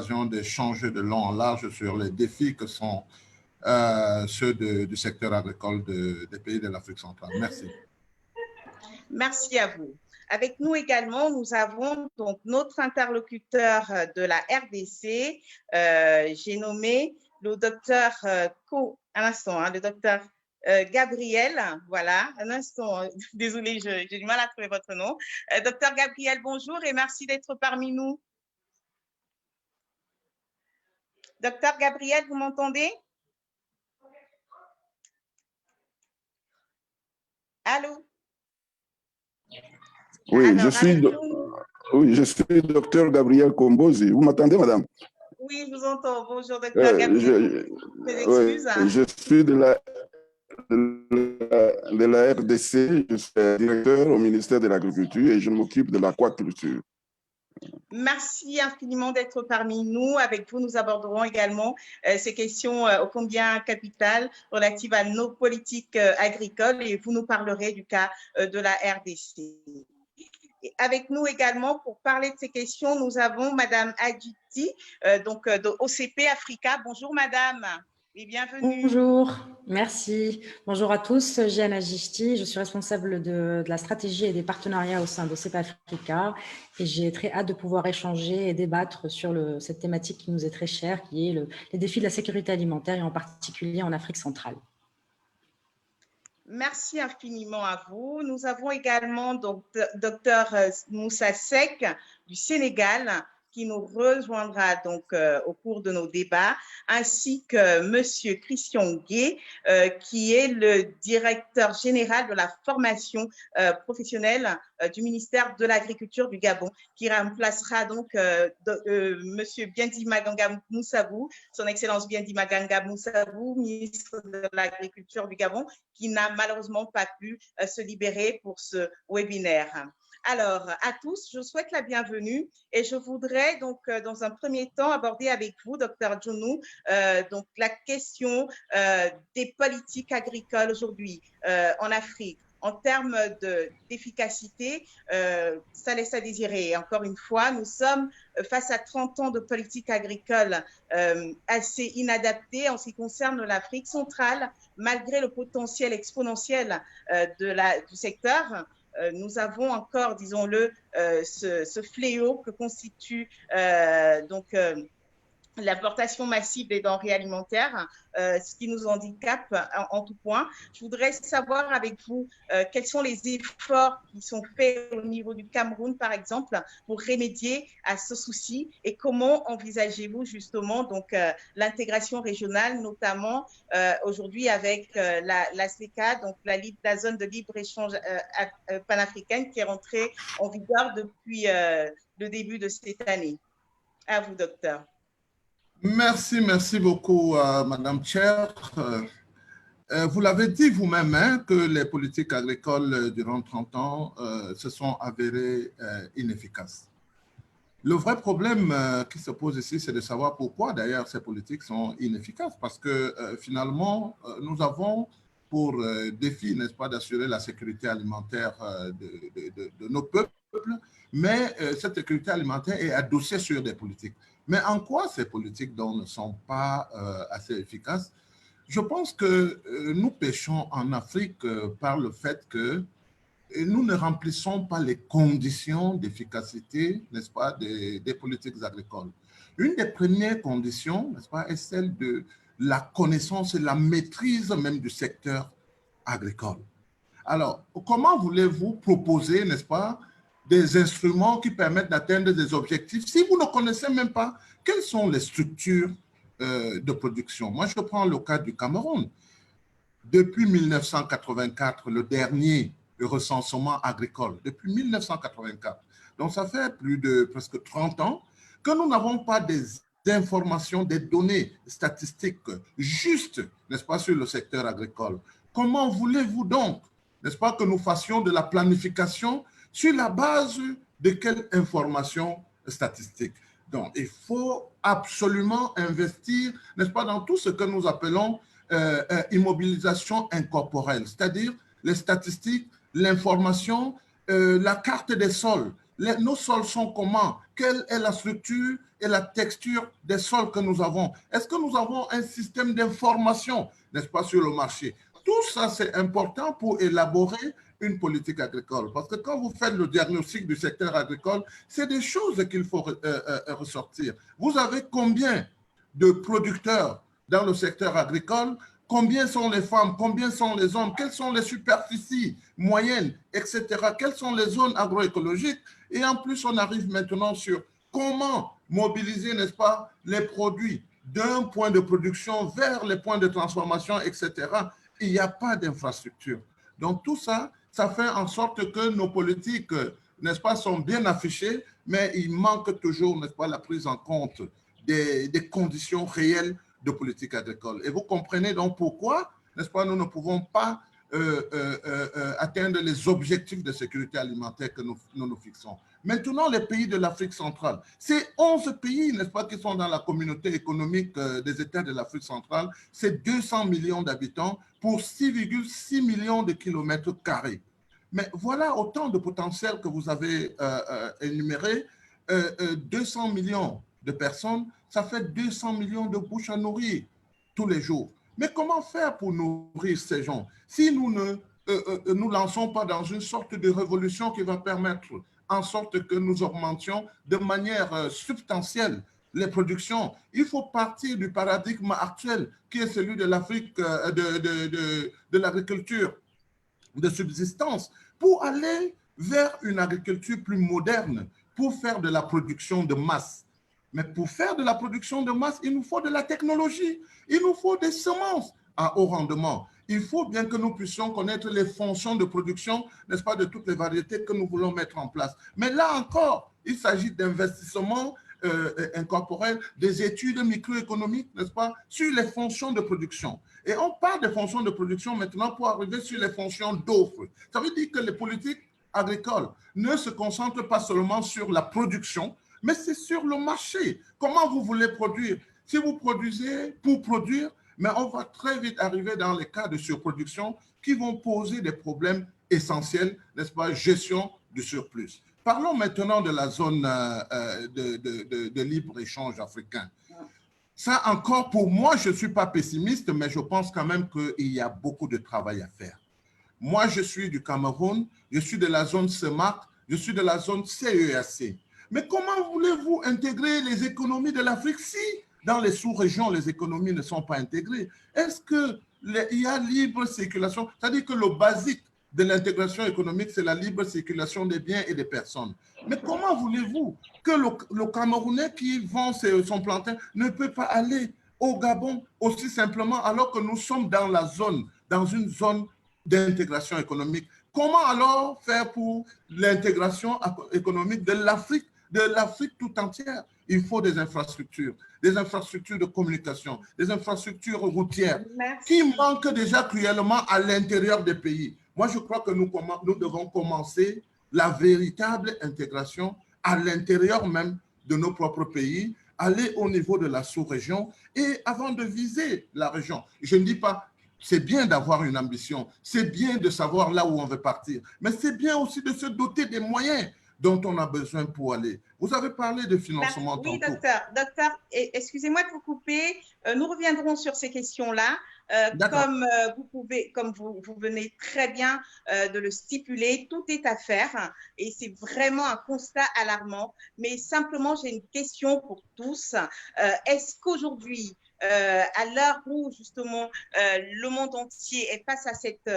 l'occasion d'échanger de long en large sur les défis que sont ceux du secteur agricole des pays de l'Afrique centrale. Merci. Merci à vous. Avec nous également, nous avons donc notre interlocuteur de la RDC. J'ai nommé le docteur le docteur Gabriel. Voilà, un instant. Désolée, j'ai du mal à trouver votre nom. Docteur Gabriel, bonjour et merci d'être parmi nous. Docteur Gabriel, vous m'entendez? Allô? Oui, alors, je suis docteur Gabriel Kombozi. Vous m'entendez, madame? Oui, je vous entends. Bonjour, docteur Gabriel. Je suis de la RDC, je suis directeur au ministère de l'Agriculture et je m'occupe de l'aquaculture. Merci infiniment d'être parmi nous. Avec vous, nous aborderons également ces questions ô combien capitales relatives à nos politiques agricoles et vous nous parlerez du cas de la RDC. Et avec nous également, pour parler de ces questions, nous avons Madame Adjiti, donc de OCP Africa. Bonjour Madame et bienvenue. Bonjour, merci. Bonjour à tous, Jeanne Adjiti, je suis responsable de la stratégie et des partenariats au sein d'OCP Africa et j'ai très hâte de pouvoir échanger et débattre sur cette thématique qui nous est très chère, qui est les défis de la sécurité alimentaire et en particulier en Afrique centrale. Merci infiniment à vous. Nous avons également donc Dr Moussa Seck du Sénégal qui nous rejoindra donc au cours de nos débats, ainsi que Monsieur Christian Gué, qui est le directeur général de la formation professionnelle du ministère de l'Agriculture du Gabon, qui remplacera donc Monsieur Biendi Maganga Moussabou, son Excellence Biendi Maganga Moussabou, ministre de l'Agriculture du Gabon, qui n'a malheureusement pas pu se libérer pour ce webinaire. Alors, à tous, je souhaite la bienvenue et je voudrais donc, dans un premier temps, aborder avec vous, Dr Djonou, donc la question des politiques agricoles aujourd'hui en Afrique. En termes d'efficacité, ça laisse à désirer. Et encore une fois, nous sommes face à 30 ans de politique agricole assez inadaptée en ce qui concerne l'Afrique centrale, malgré le potentiel exponentiel du secteur. Nous avons encore, disons-le, ce fléau que constitue l'importation massive des denrées alimentaires, ce qui nous handicape en tout point. Je voudrais savoir avec vous quels sont les efforts qui sont faits au niveau du Cameroun, par exemple, pour remédier à ce souci et comment envisagez-vous justement donc l'intégration régionale, notamment aujourd'hui avec la CECA, donc la zone de libre-échange panafricaine qui est rentrée en vigueur depuis le début de cette année. À vous, docteur. Merci beaucoup, Madame Chair. Vous l'avez dit vous-même, hein, que les politiques agricoles durant 30 ans se sont avérées inefficaces. Le vrai problème qui se pose ici, c'est de savoir pourquoi d'ailleurs ces politiques sont inefficaces, parce que finalement, nous avons pour défi, n'est-ce pas, d'assurer la sécurité alimentaire de nos peuples, mais cette sécurité alimentaire est adossée sur des politiques. Mais en quoi ces politiques donc, ne sont pas assez efficaces? Je pense que nous péchons en Afrique par le fait que nous ne remplissons pas les conditions d'efficacité, n'est-ce pas, des politiques agricoles. Une des premières conditions, n'est-ce pas, est celle de la connaissance et la maîtrise même du secteur agricole. Alors, comment voulez-vous proposer, n'est-ce pas, des instruments qui permettent d'atteindre des objectifs si vous ne connaissez même pas quelles sont les structures de production? Moi, je prends le cas du Cameroun. Depuis 1984, le dernier recensement agricole, depuis 1984, donc ça fait plus de presque 30 ans que nous n'avons pas des informations, des données statistiques justes, n'est-ce pas, sur le secteur agricole. Comment voulez-vous donc, n'est-ce pas, que nous fassions de la planification sur la base de quelles informations statistiques? Donc, il faut absolument investir, n'est-ce pas, dans tout ce que nous appelons immobilisation incorporelle, c'est-à-dire les statistiques, l'information, la carte des sols, nos sols sont comment? Quelle est la structure et la texture des sols que nous avons? Est-ce que nous avons un système d'information, n'est-ce pas, sur le marché? Tout ça, c'est important pour élaborer une politique agricole. Parce que quand vous faites le diagnostic du secteur agricole, c'est des choses qu'il faut ressortir. Vous avez combien de producteurs dans le secteur agricole? Combien sont les femmes? Combien sont les hommes? Quelles sont les superficies moyennes, etc.? Quelles sont les zones agroécologiques? Et en plus, on arrive maintenant sur comment mobiliser, n'est-ce pas, les produits d'un point de production vers les points de transformation, etc. Il n'y a pas d'infrastructure. Donc, tout ça, ça fait en sorte que nos politiques, n'est-ce pas, sont bien affichées, mais il manque toujours, n'est-ce pas, la prise en compte des conditions réelles de politique agricole. Et vous comprenez donc pourquoi, n'est-ce pas, nous ne pouvons pas atteindre les objectifs de sécurité alimentaire que nous fixons. Maintenant, les pays de l'Afrique centrale, c'est 11 pays, n'est-ce pas, qui sont dans la communauté économique des États de l'Afrique centrale, c'est 200 millions d'habitants pour 6,6 millions de kilomètres carrés. Mais voilà autant de potentiel que vous avez énuméré, 200 millions de personnes, ça fait 200 millions de bouches à nourrir tous les jours. Mais comment faire pour nourrir ces gens si nous ne nous lançons pas dans une sorte de révolution qui va permettre en sorte que nous augmentions de manière substantielle les productions? Il faut partir du paradigme actuel qui est celui de l'Afrique, de l'agriculture de subsistance, pour aller vers une agriculture plus moderne, pour faire de la production de masse. Mais pour faire de la production de masse, il nous faut de la technologie, il nous faut des semences à haut rendement. Il faut bien que nous puissions connaître les fonctions de production, n'est-ce pas, de toutes les variétés que nous voulons mettre en place. Mais là encore, il s'agit d'investissements incorporels, des études microéconomiques, n'est-ce pas, sur les fonctions de production. Et on parle des fonctions de production maintenant pour arriver sur les fonctions d'offre. Ça veut dire que les politiques agricoles ne se concentrent pas seulement sur la production, mais c'est sur le marché. Comment vous voulez produire? Si vous produisez pour produire, mais on va très vite arriver dans les cas de surproduction qui vont poser des problèmes essentiels, n'est-ce pas, gestion du surplus. Parlons maintenant de la zone de libre-échange africain. Ça encore, pour moi, je ne suis pas pessimiste, mais je pense quand même qu'il y a beaucoup de travail à faire. Moi, je suis du Cameroun, je suis de la zone CEMAC, je suis de la zone CEAC. Mais comment voulez-vous intégrer les économies de l'Afrique si dans les sous-régions, les économies ne sont pas intégrées? Est-ce qu'il y a libre circulation? C'est-à-dire que le basique de l'intégration économique, c'est la libre circulation des biens et des personnes. Mais comment voulez-vous que le Camerounais qui vend son plantain ne peut pas aller au Gabon aussi simplement alors que nous sommes dans une zone d'intégration économique? Comment alors faire pour l'intégration économique de l'Afrique tout entière? Il faut des infrastructures de communication, des infrastructures routières qui manquent déjà cruellement à l'intérieur des pays. Moi, je crois que nous devons commencer la véritable intégration à l'intérieur même de nos propres pays, aller au niveau de la sous-région et avant de viser la région. Je ne dis pas, c'est bien d'avoir une ambition, c'est bien de savoir là où on veut partir, mais c'est bien aussi de se doter des moyens dont on a besoin pour aller. Vous avez parlé de financement tantôt. Oui, docteur, excusez-moi de vous couper. Nous reviendrons sur ces questions-là. Comme vous venez très bien de le stipuler, tout est à faire et c'est vraiment un constat alarmant. Mais simplement, j'ai une question pour tous. Est-ce qu'aujourd'hui, à l'heure où justement le monde entier est face à cette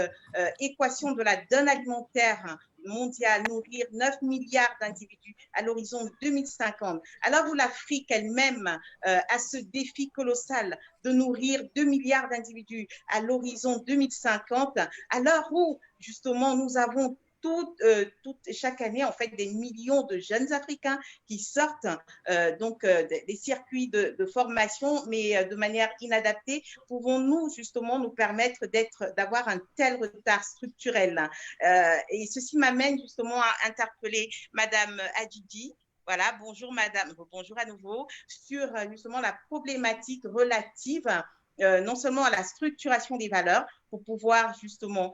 équation de la donne alimentaire mondiale, nourrir 9 milliards d'individus à l'horizon 2050, alors où l'Afrique elle-même a ce défi colossal de nourrir 2 milliards d'individus à l'horizon 2050, à l'heure où justement nous avons chaque année, en fait, des millions de jeunes Africains qui sortent des circuits de formation, mais de manière inadaptée. Pouvons-nous justement nous permettre d'avoir un tel retard structurel? Et ceci m'amène justement à interpeller Madame Adjidji. Voilà, bonjour Madame, bonjour à nouveau, sur justement la problématique relative non seulement à la structuration des valeurs pour pouvoir justement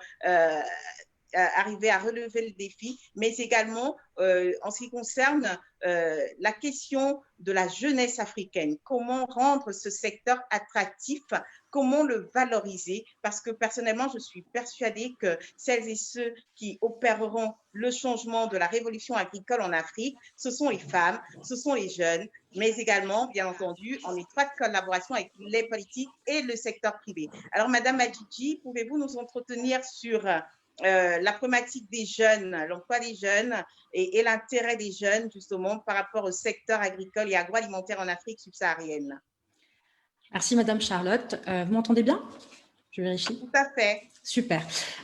arriver à relever le défi, mais également en ce qui concerne la question de la jeunesse africaine. Comment rendre ce secteur attractif? Comment le valoriser? Parce que personnellement, je suis persuadée que celles et ceux qui opéreront le changement de la révolution agricole en Afrique, ce sont les femmes, ce sont les jeunes, mais également, bien entendu, en étroite collaboration avec les politiques et le secteur privé. Alors, Madame Adjidji, pouvez-vous nous entretenir sur la problématique des jeunes, l'emploi des jeunes et l'intérêt des jeunes, justement, par rapport au secteur agricole et agroalimentaire en Afrique subsaharienne? Merci, Madame Charlotte. Vous m'entendez bien? Je vérifie. Tout à fait. Super.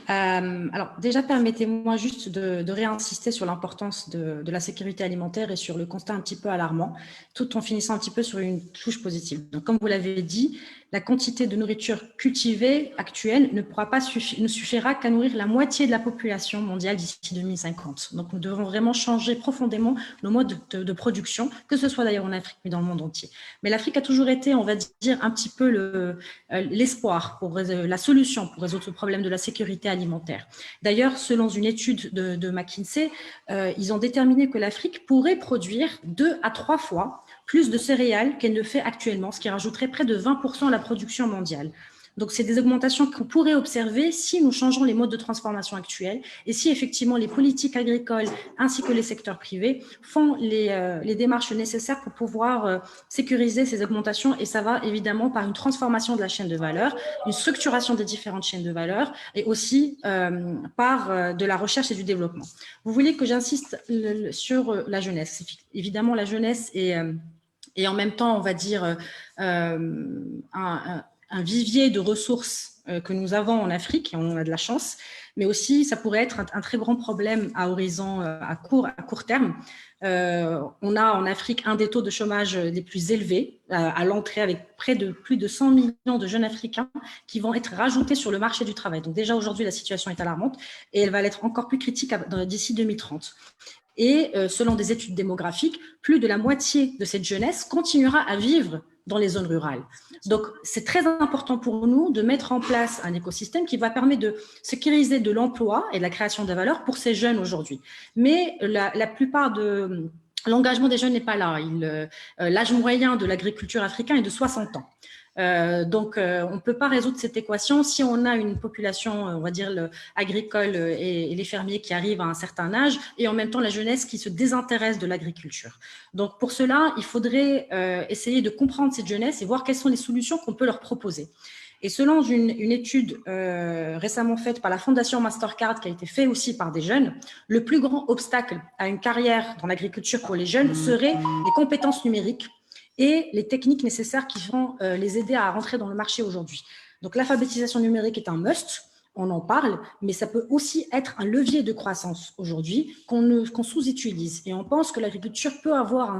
Alors déjà, permettez-moi juste de réinsister sur l'importance de la sécurité alimentaire et sur le constat un petit peu alarmant, tout en finissant un petit peu sur une touche positive. Donc, comme vous l'avez dit, la quantité de nourriture cultivée actuelle ne suffira qu'à nourrir la moitié de la population mondiale d'ici 2050. Donc, nous devons vraiment changer profondément nos modes de production, que ce soit d'ailleurs en Afrique, mais dans le monde entier. Mais l'Afrique a toujours été, on va dire, un petit peu l'espoir, la solution pour résoudre ce problème de la sécurité alimentaire. D'ailleurs, selon une étude de McKinsey, ils ont déterminé que l'Afrique pourrait produire 2 à 3 fois plus de céréales qu'elle ne fait actuellement, ce qui rajouterait près de 20% à la production mondiale. Donc, c'est des augmentations qu'on pourrait observer si nous changeons les modes de transformation actuels et si effectivement les politiques agricoles ainsi que les secteurs privés font les démarches nécessaires pour pouvoir sécuriser ces augmentations. Et ça va évidemment par une transformation de la chaîne de valeur, une structuration des différentes chaînes de valeur et aussi par de la recherche et du développement. Vous voulez que j'insiste sur la jeunesse. Évidemment, la jeunesse est en même temps, on va dire, un vivier de ressources que nous avons en Afrique, et on a de la chance, mais aussi ça pourrait être un très grand problème à horizon à court terme. On a en Afrique un des taux de chômage les plus élevés à l'entrée, avec plus de 100 millions de jeunes Africains qui vont être rajoutés sur le marché du travail. Donc déjà aujourd'hui, la situation est alarmante et elle va l'être encore plus critique d'ici 2030. Et selon des études démographiques, plus de la moitié de cette jeunesse continuera à vivre dans les zones rurales. Donc, c'est très important pour nous de mettre en place un écosystème qui va permettre de sécuriser de l'emploi et de la création de valeur pour ces jeunes aujourd'hui. Mais la plupart de l'engagement des jeunes n'est pas là. L'âge moyen de l'agriculture africaine est de 60 ans. Donc, on ne peut pas résoudre cette équation si on a une population, on va dire, agricole et les fermiers qui arrivent à un certain âge et en même temps la jeunesse qui se désintéresse de l'agriculture. Donc, pour cela, il faudrait essayer de comprendre cette jeunesse et voir quelles sont les solutions qu'on peut leur proposer. Et selon une étude récemment faite par la Fondation Mastercard, qui a été faite aussi par des jeunes, le plus grand obstacle à une carrière dans l'agriculture pour les jeunes serait les compétences numériques et les techniques nécessaires qui vont les aider à rentrer dans le marché aujourd'hui. Donc, l'alphabétisation numérique est un must, on en parle, mais ça peut aussi être un levier de croissance aujourd'hui qu'on sous-utilise. Et on pense que l'agriculture peut avoir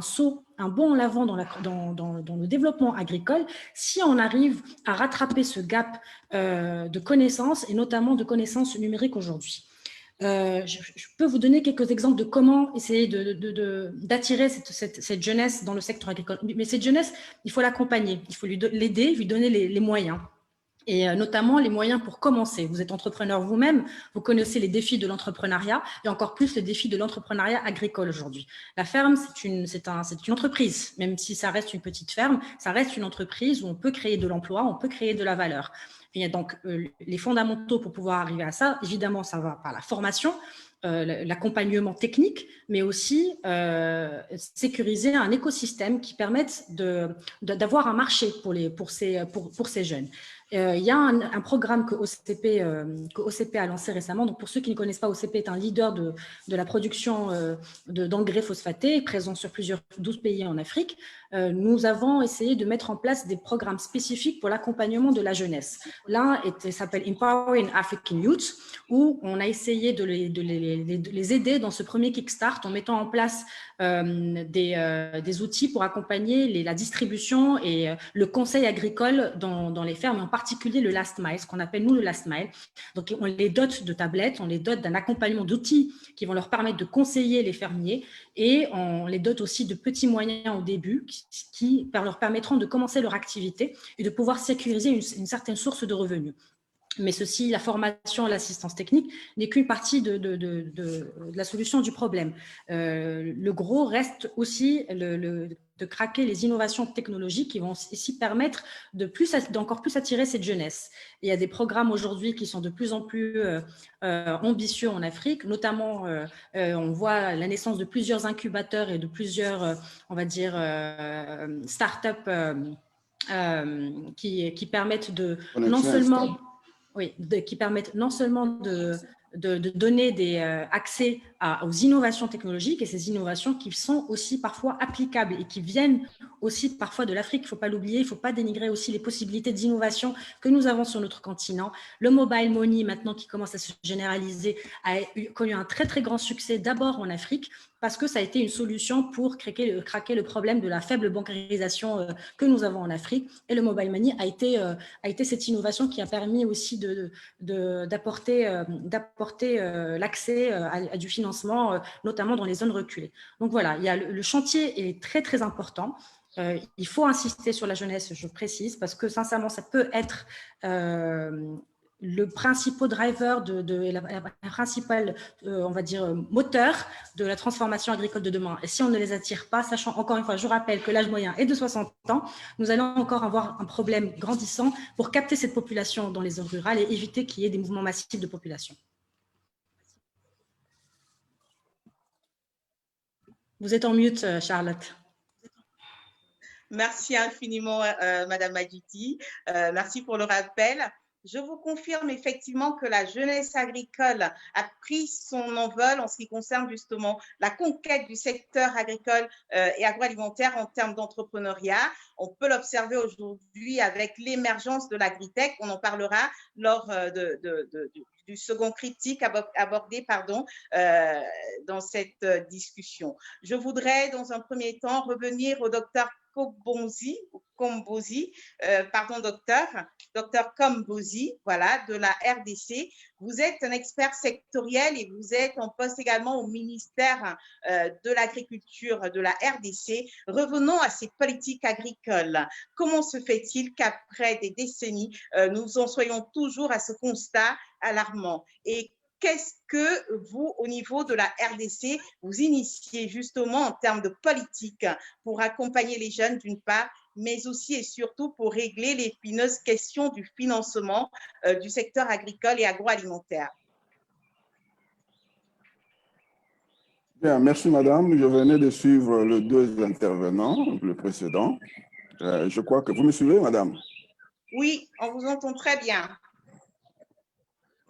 un bond en avant dans le développement agricole si on arrive à rattraper ce gap de connaissances et notamment de connaissances numériques aujourd'hui. Je peux vous donner quelques exemples de comment essayer d'attirer cette jeunesse dans le secteur agricole. Mais cette jeunesse, il faut l'accompagner, il faut l'aider, lui donner les moyens. Et notamment les moyens pour commencer. Vous êtes entrepreneur vous-même, vous connaissez les défis de l'entrepreneuriat et encore plus les défis de l'entrepreneuriat agricole aujourd'hui. La ferme, c'est une entreprise, même si ça reste une petite ferme, ça reste une entreprise où on peut créer de l'emploi, on peut créer de la valeur. Et donc, les fondamentaux pour pouvoir arriver à ça, évidemment, ça va par la formation, l'accompagnement technique, mais aussi sécuriser un écosystème qui permette d'avoir un marché pour ces jeunes. Il y a un programme que OCP a lancé récemment. Donc, pour ceux qui ne connaissent pas, OCP est un leader de la production d'engrais phosphatés, présent sur 12 pays en Afrique. Nous avons essayé de mettre en place des programmes spécifiques pour l'accompagnement de la jeunesse. L'un s'appelle Empowering African Youth, où on a essayé de les aider dans ce premier Kickstart en mettant en place des outils pour accompagner la distribution et le conseil agricole dans les fermes, et en particulier le last mile, ce qu'on appelle nous le last mile. Donc, on les dote de tablettes, on les dote d'un accompagnement d'outils qui vont leur permettre de conseiller les fermiers, et on les dote aussi de petits moyens au début qui leur permettront de commencer leur activité et de pouvoir sécuriser une certaine source de revenus. Mais ceci, la formation, l'assistance technique, n'est qu'une partie de la solution du problème. Le gros reste aussi de craquer les innovations technologiques qui vont ici permettre d'encore plus attirer cette jeunesse. Et il y a des programmes aujourd'hui qui sont de plus en plus ambitieux en Afrique, notamment on voit la naissance de plusieurs incubateurs et de plusieurs, on va dire, start-up qui permettent de non seulement... Oui, qui permettent non seulement de donner des accès aux innovations technologiques et ces innovations qui sont aussi parfois applicables et qui viennent aussi parfois de l'Afrique. Il ne faut pas l'oublier, il ne faut pas dénigrer aussi les possibilités d'innovation que nous avons sur notre continent. Le mobile money, maintenant qui commence à se généraliser, a connu un très, très grand succès d'abord en Afrique parce que ça a été une solution pour craquer le problème de la faible bancarisation que nous avons en Afrique. Et le mobile money a été cette innovation qui a permis aussi d'apporter l'accès à du financement, notamment dans les zones reculées. Donc voilà, le chantier est très, très important. Il faut insister sur la jeunesse, je précise, parce que sincèrement, ça peut être le principal driver, la principale, on va dire, moteur de la transformation agricole de demain. Et si on ne les attire pas, sachant encore une fois, je rappelle que l'âge moyen est de 60 ans, nous allons encore avoir un problème grandissant pour capter cette population dans les zones rurales et éviter qu'il y ait des mouvements massifs de population. Vous êtes en mute, Charlotte. Merci infiniment, Madame Majiti. Merci pour le rappel. Je vous confirme effectivement que la jeunesse agricole a pris son envol en ce qui concerne justement la conquête du secteur agricole et agroalimentaire en termes d'entrepreneuriat. On peut l'observer aujourd'hui avec l'émergence de l'agritech. On en parlera lors du second critique abordé dans cette discussion. Je voudrais dans un premier temps revenir au docteur Kombozi, docteur Kombozi, voilà, de la RDC. Vous êtes un expert sectoriel et vous êtes en poste également au ministère de l'Agriculture de la RDC. Revenons à ces politiques agricoles. Comment se fait-il qu'après des décennies, nous en soyons toujours à ce constat alarmant? Et qu'est-ce que vous, au niveau de la RDC, vous initiez justement en termes de politique pour accompagner les jeunes d'une part, mais aussi et surtout pour régler l'épineuse question du financement du secteur agricole et agroalimentaire? Bien, merci madame. Je venais de suivre les deux intervenants, le précédent. Je crois que vous me suivez, madame? Oui, on vous entend très bien.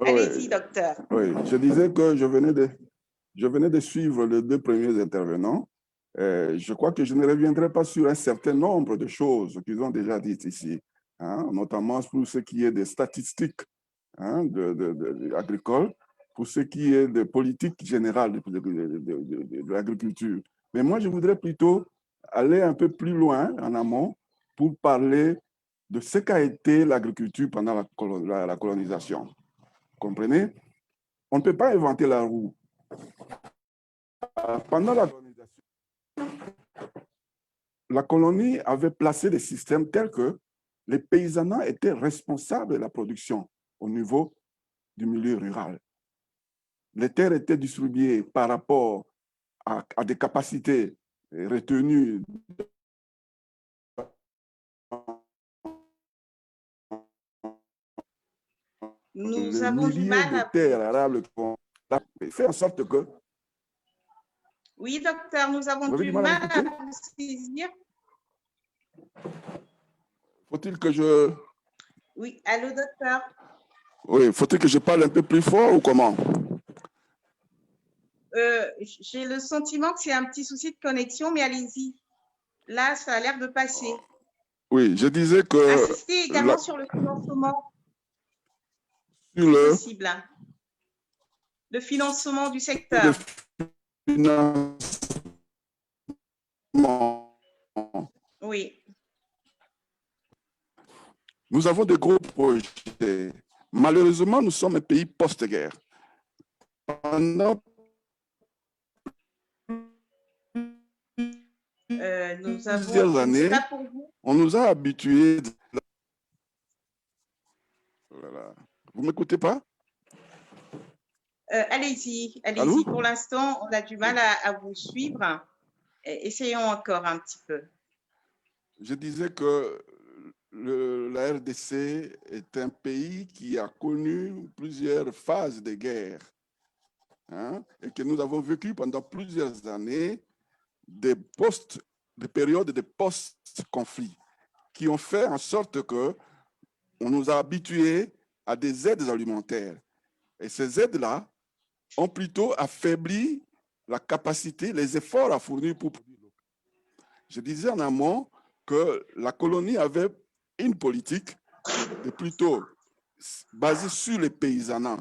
Allez-y, docteur. Oui, je disais que je venais de suivre les deux premiers intervenants. Je crois que je ne reviendrai pas sur un certain nombre de choses qu'ils ont déjà dites ici, hein, notamment pour ce qui est des statistiques agricoles, pour ce qui est de politique générale de l'agriculture. Mais moi, je voudrais plutôt aller un peu plus loin en amont pour parler de ce qu'a été l'agriculture pendant la colonisation. Comprenez? On ne peut pas inventer la roue. Pendant la colonie avait placé des systèmes tels que les paysans étaient responsables de la production au niveau du milieu rural. Les terres étaient distribuées par rapport à des capacités retenues Nous avons du mal à... terres arables fait en sorte que... Oui, docteur, nous avons du mal à vous saisir. Faut-il que je... Oui, allô, docteur? Oui, faut-il que je parle un peu plus fort ou comment? J'ai le sentiment que c'est un petit souci de connexion, mais allez-y. Là, ça a l'air de passer. Oui, je disais que... Insistez également sur le financement. Sur le possible. Le financement du secteur. Le financement. Oui. Nous avons de gros projets. Malheureusement, nous sommes un pays post-guerre. Pendant nous avons plusieurs années, on nous a habitués. Voilà. Vous ne m'écoutez pas? Allez-y, allez-y. Allô? Pour l'instant, on a du mal à vous suivre. Essayons encore un petit peu. Je disais que la RDC est un pays qui a connu plusieurs phases de guerre, hein, et que nous avons vécu pendant plusieurs années des périodes de post-conflit qui ont fait en sorte que on nous a habitués à des aides alimentaires. Et ces aides-là ont plutôt affaibli la capacité, les efforts à fournir pour produire. Je disais en amont que la colonie avait une politique de plutôt basée sur les paysans.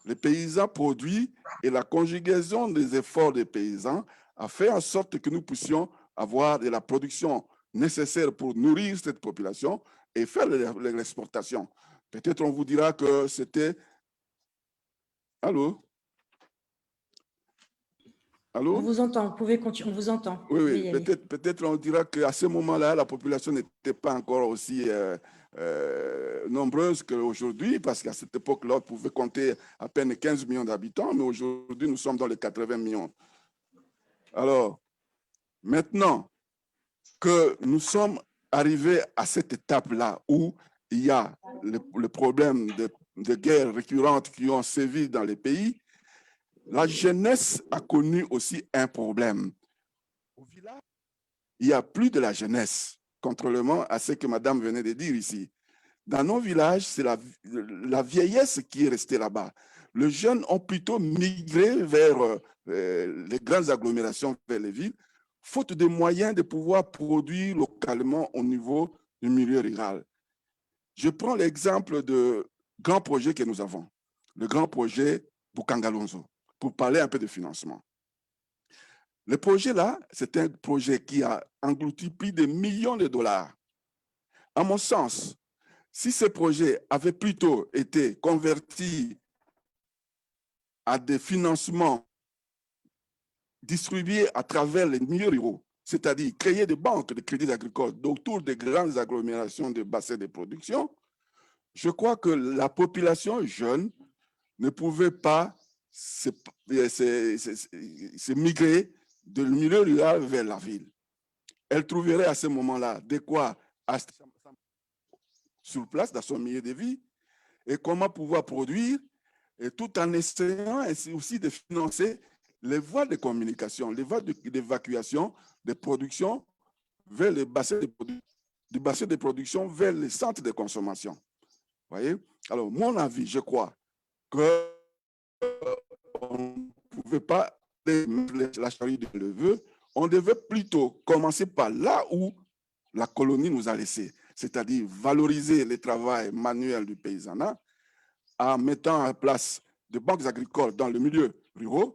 Les paysans produits et la conjugaison des efforts des paysans a fait en sorte que nous puissions avoir de la production nécessaire pour nourrir cette population et faire l'exportation. Peut-être on vous dira que c'était... Allô? Allô? On vous entend, vous pouvez continuer, on vous entend. Oui, peut-être on dira qu'à ce moment-là, la population n'était pas encore aussi nombreuse qu'aujourd'hui, parce qu'à cette époque-là, on pouvait compter à peine 15 millions d'habitants, mais aujourd'hui, nous sommes dans les 80 millions. Alors, maintenant que nous sommes arrivés à cette étape-là où il y a le problème de guerres récurrentes qui ont sévi dans les pays, la jeunesse a connu aussi un problème. Au village, il n'y a plus de la jeunesse, contrairement à ce que madame venait de dire ici. Dans nos villages, c'est la vieillesse qui est restée là-bas. Les jeunes ont plutôt migré vers les grandes agglomérations, vers les villes, faute de moyens de pouvoir produire localement au niveau du milieu rural. Je prends l'exemple de grands projets que nous avons, le grand projet Bukangalonzo, pour parler un peu de financement. Le projet-là, c'est un projet qui a englouti plus de millions de dollars. À mon sens, si ce projet avait plutôt été converti à des financements distribués à travers les milieux ruraux, c'est-à-dire créer des banques de crédit agricole autour des grandes agglomérations de bassins de production, je crois que la population jeune ne pouvait pas se migrer de milieu rural vers la ville. Elle trouverait à ce moment-là de quoi sur place dans son milieu de vie et comment pouvoir produire, et tout en essayant aussi de financer les voies de communication, les voies d'évacuation de production vers les bassins du bassin de production vers les centres de consommation. Vous voyez? Alors, mon avis, je crois qu'on ne pouvait pas mettre la charrue de l'œuf, on devait plutôt commencer par là où la colonie nous a laissés, c'est-à-dire valoriser le travail manuel du paysanat en mettant en place des banques agricoles dans le milieu rural,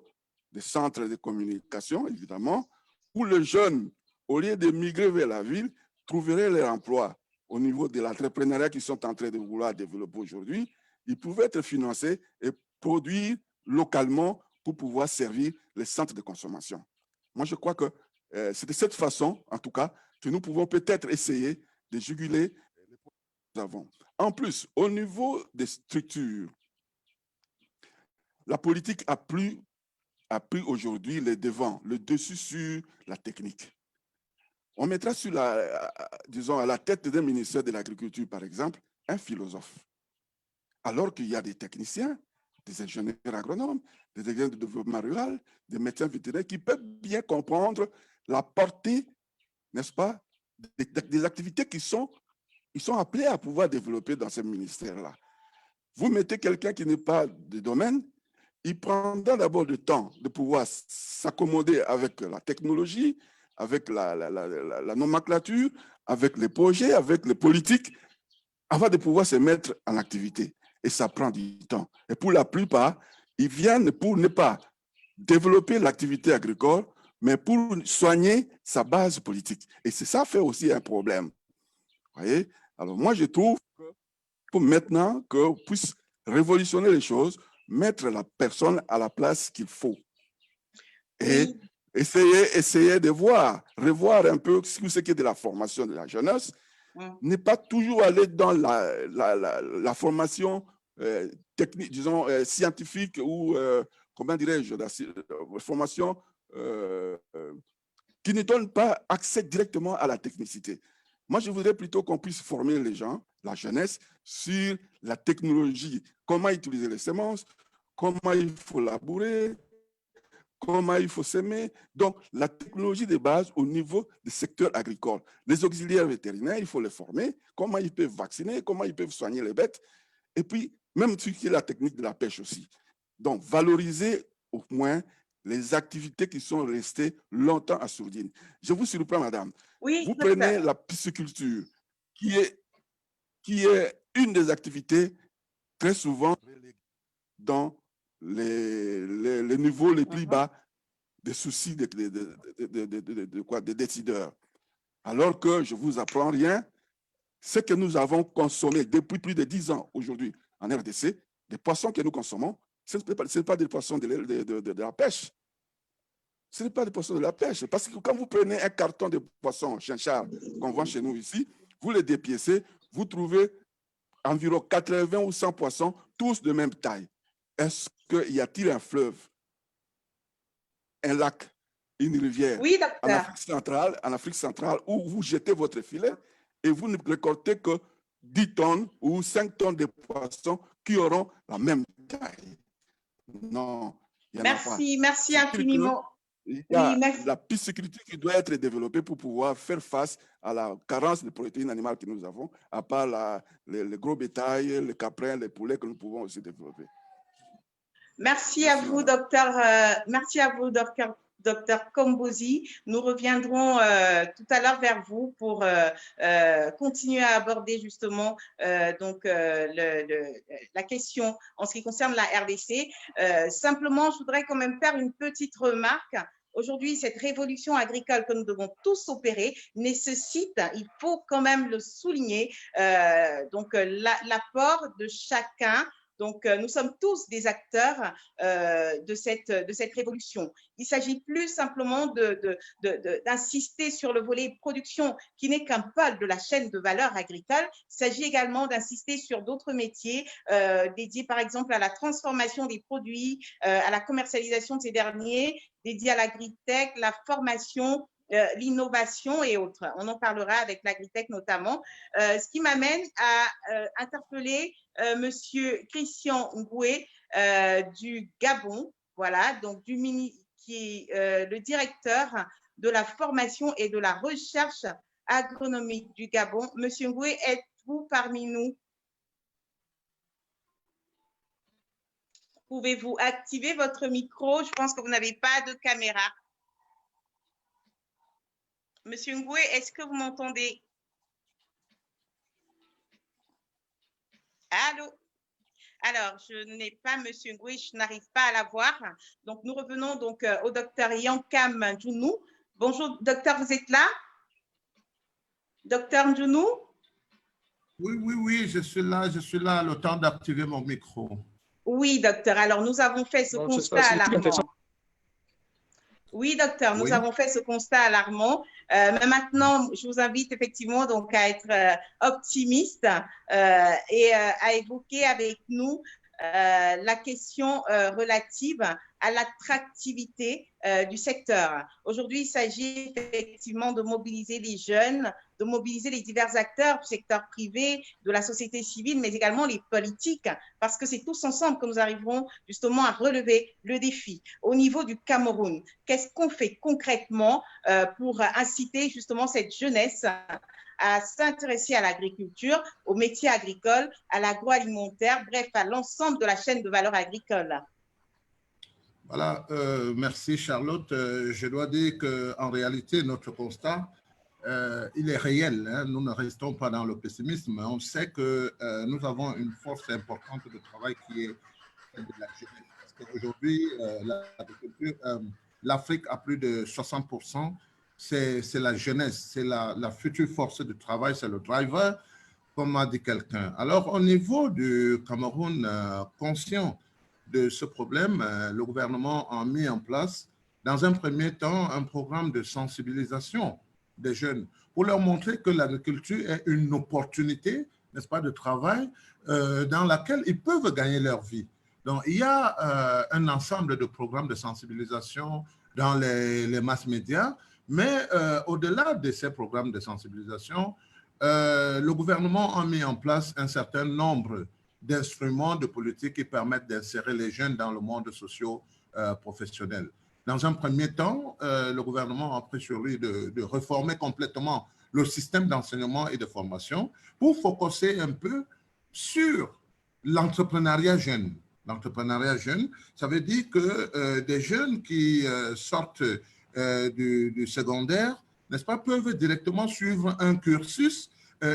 des centres de communication, évidemment, où les jeunes, au lieu de migrer vers la ville, trouveraient leur emploi au niveau de l'entrepreneuriat qu'ils sont en train de vouloir développer aujourd'hui. Ils pouvaient être financés et produire localement pour pouvoir servir les centres de consommation. Moi, je crois que c'est de cette façon, en tout cas, que nous pouvons peut-être essayer de juguler les problèmes que nous avons. En plus, au niveau des structures, la politique a pris aujourd'hui le devant, le dessus sur la technique. On mettra sur disons, à la tête d'un ministère de l'Agriculture, par exemple, un philosophe. Alors qu'il y a des techniciens, des ingénieurs agronomes, des ingénieurs de développement rural, des médecins vétérinaires qui peuvent bien comprendre la portée, n'est-ce pas, des activités qui ils sont appelés à pouvoir développer dans ce ministère-là. Vous mettez quelqu'un qui n'est pas de domaine, il prendra d'abord le temps de pouvoir s'accommoder avec la technologie, avec la nomenclature, avec les projets, avec les politiques, avant de pouvoir se mettre en activité. Et ça prend du temps. Et pour la plupart, ils viennent pour ne pas développer l'activité agricole, mais pour soigner sa base politique. Et ça fait aussi un problème. Vous voyez? Alors moi, je trouve que pour maintenant qu'on puisse révolutionner les choses, mettre la personne à la place qu'il faut. Et essayer de revoir un peu ce qui est de la formation de la jeunesse, n'est pas toujours aller dans la formation technique, disons, scientifique ou, comment dirais-je, formation qui ne donne pas accès directement à la technicité. Moi, je voudrais plutôt qu'on puisse former les gens, la jeunesse, sur la technologie, comment utiliser les semences, comment il faut labourer, comment il faut s'aimer. Donc, la technologie de base au niveau du secteur agricole. Les auxiliaires vétérinaires, il faut les former, comment ils peuvent vacciner, comment ils peuvent soigner les bêtes. Et puis, même ce qui est la technique de la pêche aussi. Donc, valoriser au moins les activités qui sont restées longtemps à sourdine. Je vous surprends, madame. Oui, vous prenez la pisciculture, qui est une des activités très souvent dans les niveaux les plus bas des soucis des décideurs. Alors que, je ne vous apprends rien, ce que nous avons consommé depuis plus de 10 ans aujourd'hui en RDC, des poissons que nous consommons, ce n'est pas des poissons de la pêche. Ce n'est pas des poissons de la pêche. Parce que quand vous prenez un carton de poissons chinchard qu'on vend chez nous ici, vous les dépiécez, vous trouvez environ 80 ou 100 poissons, tous de même taille. Est-ce qu'il y a-t-il un fleuve, un lac, une rivière oui, en Afrique centrale où vous jetez votre filet et vous ne récoltez que 10 tonnes ou 5 tonnes de poissons qui auront la même taille? Non, il n'y en a pas. Merci infiniment. Il y a la pisciculture qui doit être développée pour pouvoir faire face à la carence de protéines animales que nous avons, à part les gros bétails, les caprins, les poulets que nous pouvons aussi développer. Merci à vous, docteur. Merci à vous, docteur Kombozi. Nous reviendrons tout à l'heure vers vous pour continuer à aborder justement la question en ce qui concerne la RDC. Simplement, je voudrais quand même faire une petite remarque. Aujourd'hui, cette révolution agricole que nous devons tous opérer nécessite, il faut quand même le souligner, l'apport de chacun. Donc, nous sommes tous des acteurs de cette révolution. Il ne s'agit plus simplement d'insister sur le volet production qui n'est qu'un pôle de la chaîne de valeur agricole. Il s'agit également d'insister sur d'autres métiers dédiés par exemple à la transformation des produits, à la commercialisation de ces derniers, dédiés à l'agritech, la formation, l'innovation et autres. On en parlera avec l'agritech notamment. Ce qui m'amène à interpeller Monsieur Christian Ngoué du Gabon, voilà, donc qui est le directeur de la formation et de la recherche agronomique du Gabon. Monsieur Ngoué, êtes-vous parmi nous? Pouvez-vous activer votre micro? Je pense que vous n'avez pas de caméra. Monsieur Ngoué, est-ce que vous m'entendez? Allô? Alors, je n'ai pas Monsieur Ngoué, je n'arrive pas à la voir. Donc, nous revenons donc au docteur Yankam Njounou. Bonjour, docteur, vous êtes là? Docteur Njounou? Oui, je suis là, le temps d'activer mon micro. Oui, docteur. Alors, nous avons fait ce constat alarmant. Oui, docteur, nous avons fait ce constat alarmant. Mais maintenant, je vous invite effectivement donc à être optimiste et à évoquer avec nous la question relative à l'attractivité du secteur. Aujourd'hui, il s'agit effectivement de mobiliser les jeunes, de mobiliser les divers acteurs du secteur privé, de la société civile, mais également les politiques, parce que c'est tous ensemble que nous arriverons justement à relever le défi. Au niveau du Cameroun, qu'est-ce qu'on fait concrètement pour inciter justement cette jeunesse à s'intéresser à l'agriculture, aux métiers agricoles, à l'agroalimentaire, bref, à l'ensemble de la chaîne de valeur agricole? Voilà, merci Charlotte. Je dois dire qu'en réalité, notre constat, il est réel. Hein. Nous ne restons pas dans le pessimisme. On sait que nous avons une force importante de travail qui est de la jeunesse. Parce qu'aujourd'hui, l'Afrique a plus de 60%. C'est la jeunesse, c'est la future force de travail, c'est le driver, comme a dit quelqu'un. Alors, au niveau du Cameroun, conscient de ce problème, le gouvernement a mis en place, dans un premier temps, un programme de sensibilisation des jeunes pour leur montrer que l'agriculture est une opportunité n'est-ce pas, de travail dans laquelle ils peuvent gagner leur vie. Donc, il y a un ensemble de programmes de sensibilisation dans les masses médias, mais au-delà de ces programmes de sensibilisation, le gouvernement a mis en place un certain nombre d'instruments de politique qui permettent d'insérer les jeunes dans le monde socio-professionnel. Dans un premier temps, le gouvernement a pris sur lui de réformer complètement le système d'enseignement et de formation pour focuser un peu sur l'entrepreneuriat jeune. L'entrepreneuriat jeune, ça veut dire que des jeunes qui sortent du secondaire, n'est-ce pas, peuvent directement suivre un cursus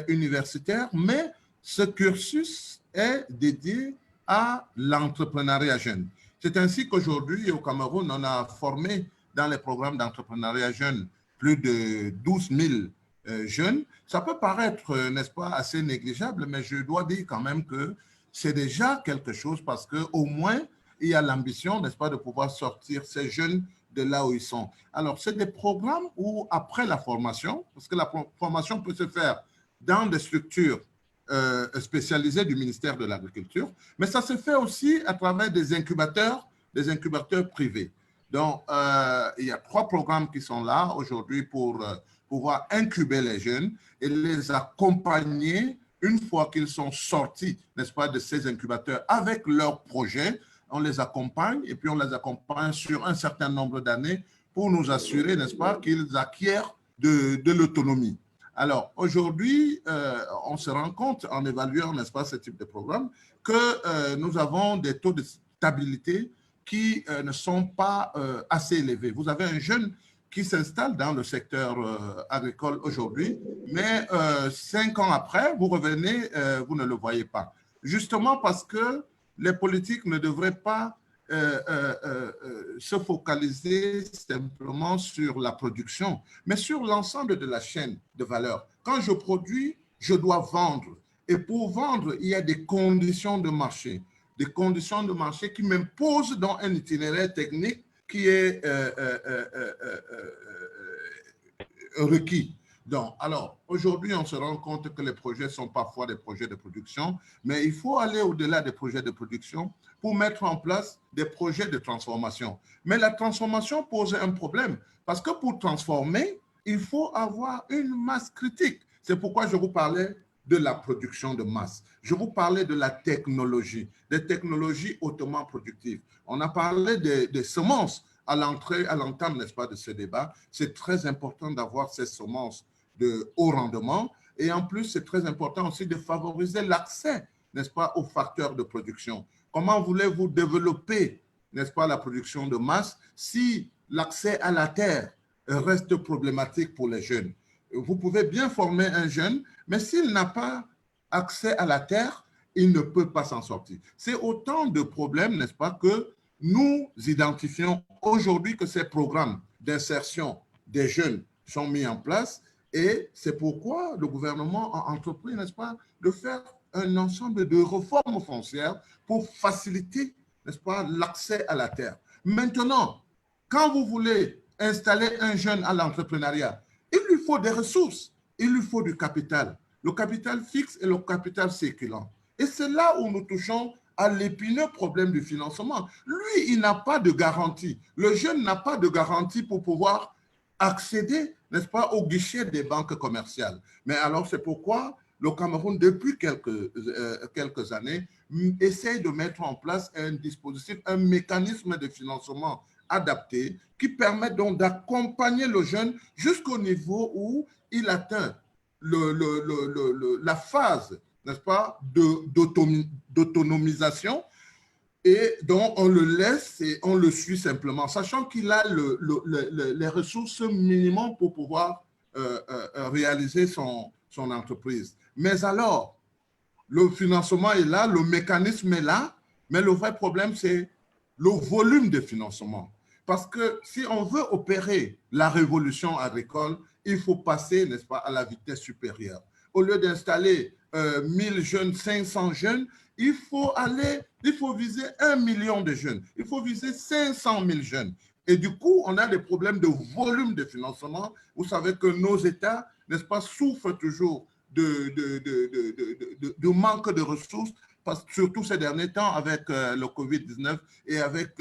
universitaire, mais ce cursus est dédié à l'entrepreneuriat jeune. C'est ainsi qu'aujourd'hui, au Cameroun, on a formé dans les programmes d'entrepreneuriat jeune plus de 12 000 jeunes. Ça peut paraître, n'est-ce pas, assez négligeable, mais je dois dire quand même que c'est déjà quelque chose parce qu'au moins, il y a l'ambition, n'est-ce pas, de pouvoir sortir ces jeunes de là où ils sont. Alors, c'est des programmes où, après la formation, parce que la formation peut se faire dans des structures spécialisées du ministère de l'Agriculture, mais ça se fait aussi à travers des incubateurs privés. Donc, il y a 3 programmes qui sont là aujourd'hui pour pouvoir incuber les jeunes et les accompagner une fois qu'ils sont sortis, n'est-ce pas, de ces incubateurs avec leurs projets. On les accompagne et puis on les accompagne sur un certain nombre d'années pour nous assurer, n'est-ce pas, qu'ils acquièrent de l'autonomie. Alors, aujourd'hui, on se rend compte en évaluant, n'est-ce pas, ce type de programme, que nous avons des taux de stabilité qui ne sont pas assez élevés. Vous avez un jeune qui s'installe dans le secteur agricole aujourd'hui, mais 5 ans après, vous revenez, vous ne le voyez pas. Justement parce que les politiques ne devraient pas se focaliser simplement sur la production, mais sur l'ensemble de la chaîne de valeur. Quand je produis, je dois vendre. Et pour vendre, il y a des conditions de marché qui m'imposent dans un itinéraire technique qui est requis. Donc, alors, aujourd'hui, on se rend compte que les projets sont parfois des projets de production, mais il faut aller au-delà des projets de production pour mettre en place des projets de transformation. Mais la transformation pose un problème, parce que pour transformer, il faut avoir une masse critique. C'est pourquoi je vous parlais de la production de masse. Je vous parlais de la technologie, des technologies hautement productives. On a parlé des semences à l'entame, n'est-ce pas, de ce débat. C'est très important d'avoir ces semences de haut rendement. Et en plus, c'est très important aussi de favoriser l'accès, n'est-ce pas, aux facteurs de production. Comment voulez-vous développer, n'est-ce pas, la production de masse si l'accès à la terre reste problématique pour les jeunes? Vous pouvez bien former un jeune, mais s'il n'a pas accès à la terre, il ne peut pas s'en sortir. C'est autant de problèmes, n'est-ce pas, que nous identifions aujourd'hui que ces programmes d'insertion des jeunes sont mis en place et c'est pourquoi le gouvernement a entrepris, n'est-ce pas, de faire un ensemble de réformes foncières pour faciliter, n'est-ce pas, l'accès à la terre. Maintenant, quand vous voulez installer un jeune à l'entrepreneuriat, il lui faut des ressources, il lui faut du capital, le capital fixe et le capital circulant. Et c'est là où nous touchons à l'épineux problème du financement. Lui, il n'a pas de garantie. Le jeune n'a pas de garantie pour pouvoir accéder, n'est-ce pas, au guichet des banques commerciales. Mais alors, c'est pourquoi le Cameroun, depuis quelques années, essaye de mettre en place un dispositif, un mécanisme de financement adapté qui permet donc d'accompagner le jeune jusqu'au niveau où il atteint la phase, n'est-ce pas, d'autonomisation et donc on le laisse et on le suit simplement, sachant qu'il a les ressources minimum pour pouvoir réaliser son entreprise. Mais alors, le financement est là, le mécanisme est là, mais le vrai problème, c'est le volume de financement. Parce que si on veut opérer la révolution agricole, il faut passer, n'est-ce pas, à la vitesse supérieure. Au lieu d'installer 1000 jeunes, 500 jeunes, il faut viser 1 million de jeunes. Il faut viser 500 000 jeunes. Et du coup, on a des problèmes de volume de financement. Vous savez que nos États, n'est-ce pas, souffrent toujours de manque de ressources, surtout ces derniers temps avec le Covid-19 et avec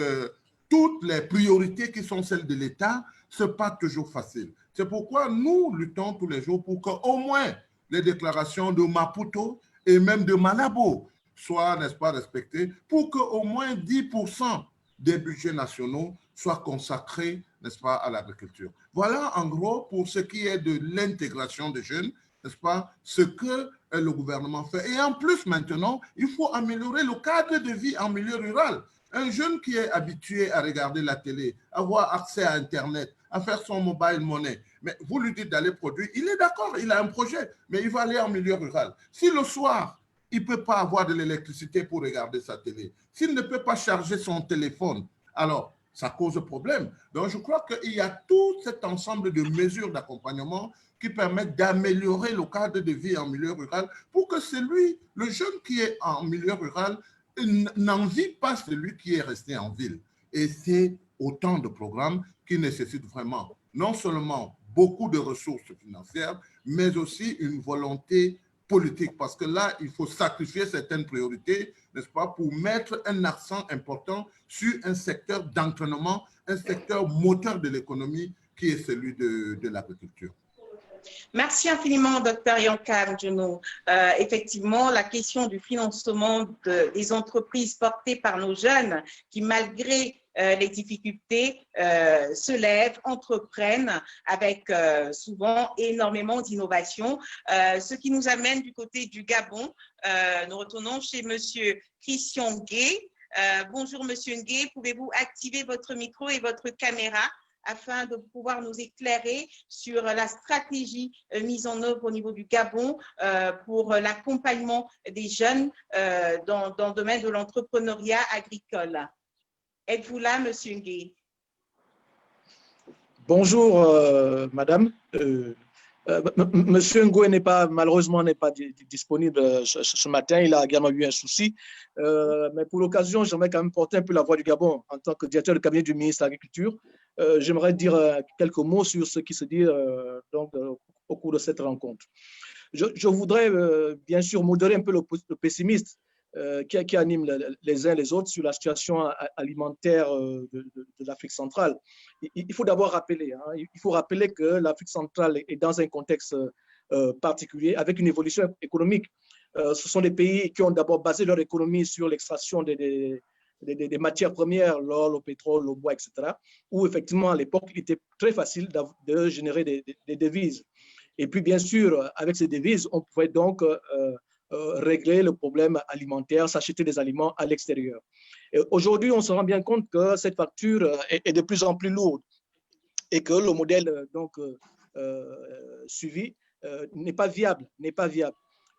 toutes les priorités qui sont celles de l'État, ce n'est pas toujours facile. C'est pourquoi nous luttons tous les jours pour qu'au moins les déclarations de Maputo et même de Malabo soient, n'est-ce pas, respectées, pour qu'au moins 10% des budgets nationaux soient consacrés, n'est-ce pas, à l'agriculture. Voilà en gros pour ce qui est de l'intégration des jeunes, n'est-ce pas, ce que le gouvernement fait. Et en plus maintenant, il faut améliorer le cadre de vie en milieu rural. Un jeune qui est habitué à regarder la télé, avoir accès à Internet, à faire son mobile money, mais vous lui dites d'aller produire, il est d'accord, il a un projet, mais il va aller en milieu rural. Si le soir, il ne peut pas avoir de l'électricité pour regarder sa télé, s'il ne peut pas charger son téléphone, alors ça cause problème. Donc je crois qu'il y a tout cet ensemble de mesures d'accompagnement qui permettent d'améliorer le cadre de vie en milieu rural pour que celui, le jeune qui est en milieu rural, n'envie pas celui qui est resté en ville. Et c'est autant de programmes qui nécessitent vraiment non seulement beaucoup de ressources financières, mais aussi une volonté politique, parce que là, il faut sacrifier certaines priorités, n'est-ce pas, pour mettre un accent important sur un secteur d'entraînement, un secteur moteur de l'économie qui est celui de l'agriculture. Merci infiniment, Dr Yankam Djono. Effectivement, la question du financement des entreprises portées par nos jeunes qui, malgré les difficultés, se lèvent, entreprennent avec souvent énormément d'innovation. Ce qui nous amène du côté du Gabon. Nous retournons chez Monsieur Christian Ngué. Bonjour Monsieur Ngué, pouvez-vous activer votre micro et votre caméra afin de pouvoir nous éclairer sur la stratégie mise en œuvre au niveau du Gabon pour l'accompagnement des jeunes dans le domaine de l'entrepreneuriat agricole. Êtes-vous là, Monsieur Ngué? Bonjour, Madame. Monsieur Ngoué malheureusement n'est pas disponible ce matin. Il a également eu un souci. Mais pour l'occasion, j'aimerais quand même porter un peu la voix du Gabon en tant que directeur de cabinet du ministre de l'Agriculture. J'aimerais dire quelques mots sur ce qui se dit au cours de cette rencontre. Je voudrais bien sûr modérer un peu le pessimisme qui anime les uns les autres sur la situation alimentaire de l'Afrique centrale. Il faut d'abord rappeler, que l'Afrique centrale est dans un contexte particulier avec une évolution économique. Ce sont des pays qui ont d'abord basé leur économie sur l'extraction des matières premières, l'or, le pétrole, le bois, etc., où effectivement à l'époque, il était très facile de générer des devises. Et puis bien sûr, avec ces devises, on pouvait donc régler le problème alimentaire, s'acheter des aliments à l'extérieur. Aujourd'hui, on se rend bien compte que cette facture est de plus en plus lourde et que le modèle suivi n'est pas viable.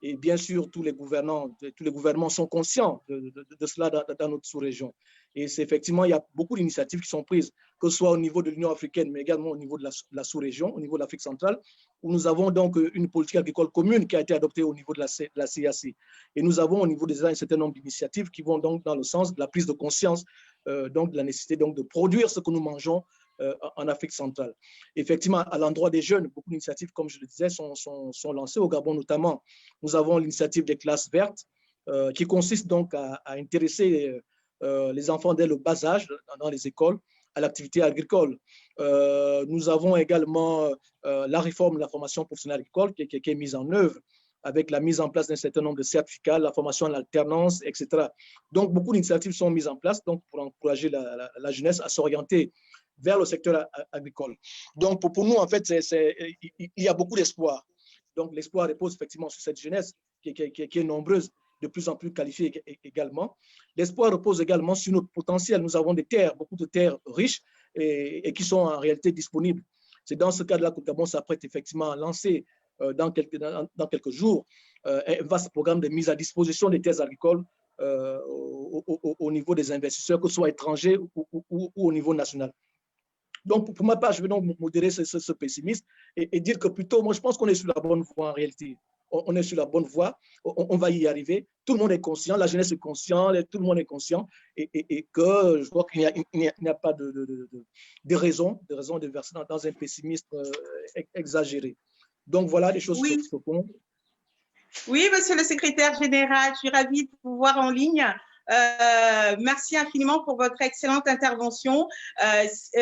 Et bien sûr, tous les gouvernements sont conscients de cela dans notre sous-région. Et c'est effectivement, il y a beaucoup d'initiatives qui sont prises, que ce soit au niveau de l'Union africaine, mais également au niveau de la sous-région, au niveau de l'Afrique centrale, où nous avons donc une politique agricole commune qui a été adoptée au niveau de la CAC. Et nous avons au niveau des un certain nombre d'initiatives qui vont donc dans le sens de la prise de conscience donc de la nécessité donc de produire ce que nous mangeons en Afrique centrale. Effectivement, à l'endroit des jeunes, beaucoup d'initiatives, comme je le disais, sont lancées au Gabon notamment. Nous avons l'initiative des classes vertes qui consiste donc à intéresser les enfants dès le bas âge dans les écoles à l'activité agricole. Nous avons également la réforme de la formation professionnelle agricole qui est mise en œuvre avec la mise en place d'un certain nombre de certificats, la formation en alternance, etc. Donc, beaucoup d'initiatives sont mises en place donc, pour encourager la jeunesse à s'orienter vers le secteur agricole. Donc, pour nous, en fait, il y a beaucoup d'espoir. Donc, l'espoir repose effectivement sur cette jeunesse qui est nombreuse, de plus en plus qualifiée également. L'espoir repose également sur notre potentiel. Nous avons des terres, beaucoup de terres riches et qui sont en réalité disponibles. C'est dans ce cadre-là que le Gabon s'apprête effectivement à lancer dans quelques jours un vaste programme de mise à disposition des terres agricoles au niveau des investisseurs, que ce soit étrangers ou au niveau national. Donc, pour ma part, je vais donc modérer ce pessimisme et dire que plutôt, moi, je pense qu'on est sur la bonne voie en réalité. On est sur la bonne voie, on va y arriver. Tout le monde est conscient, la jeunesse est consciente, tout le monde est conscient et que je crois qu'il n'y a pas de raison de verser dans un pessimisme exagéré. Donc, voilà les choses qui se font. Oui, monsieur le secrétaire général, je suis ravie de vous voir en ligne. Merci infiniment pour votre excellente intervention.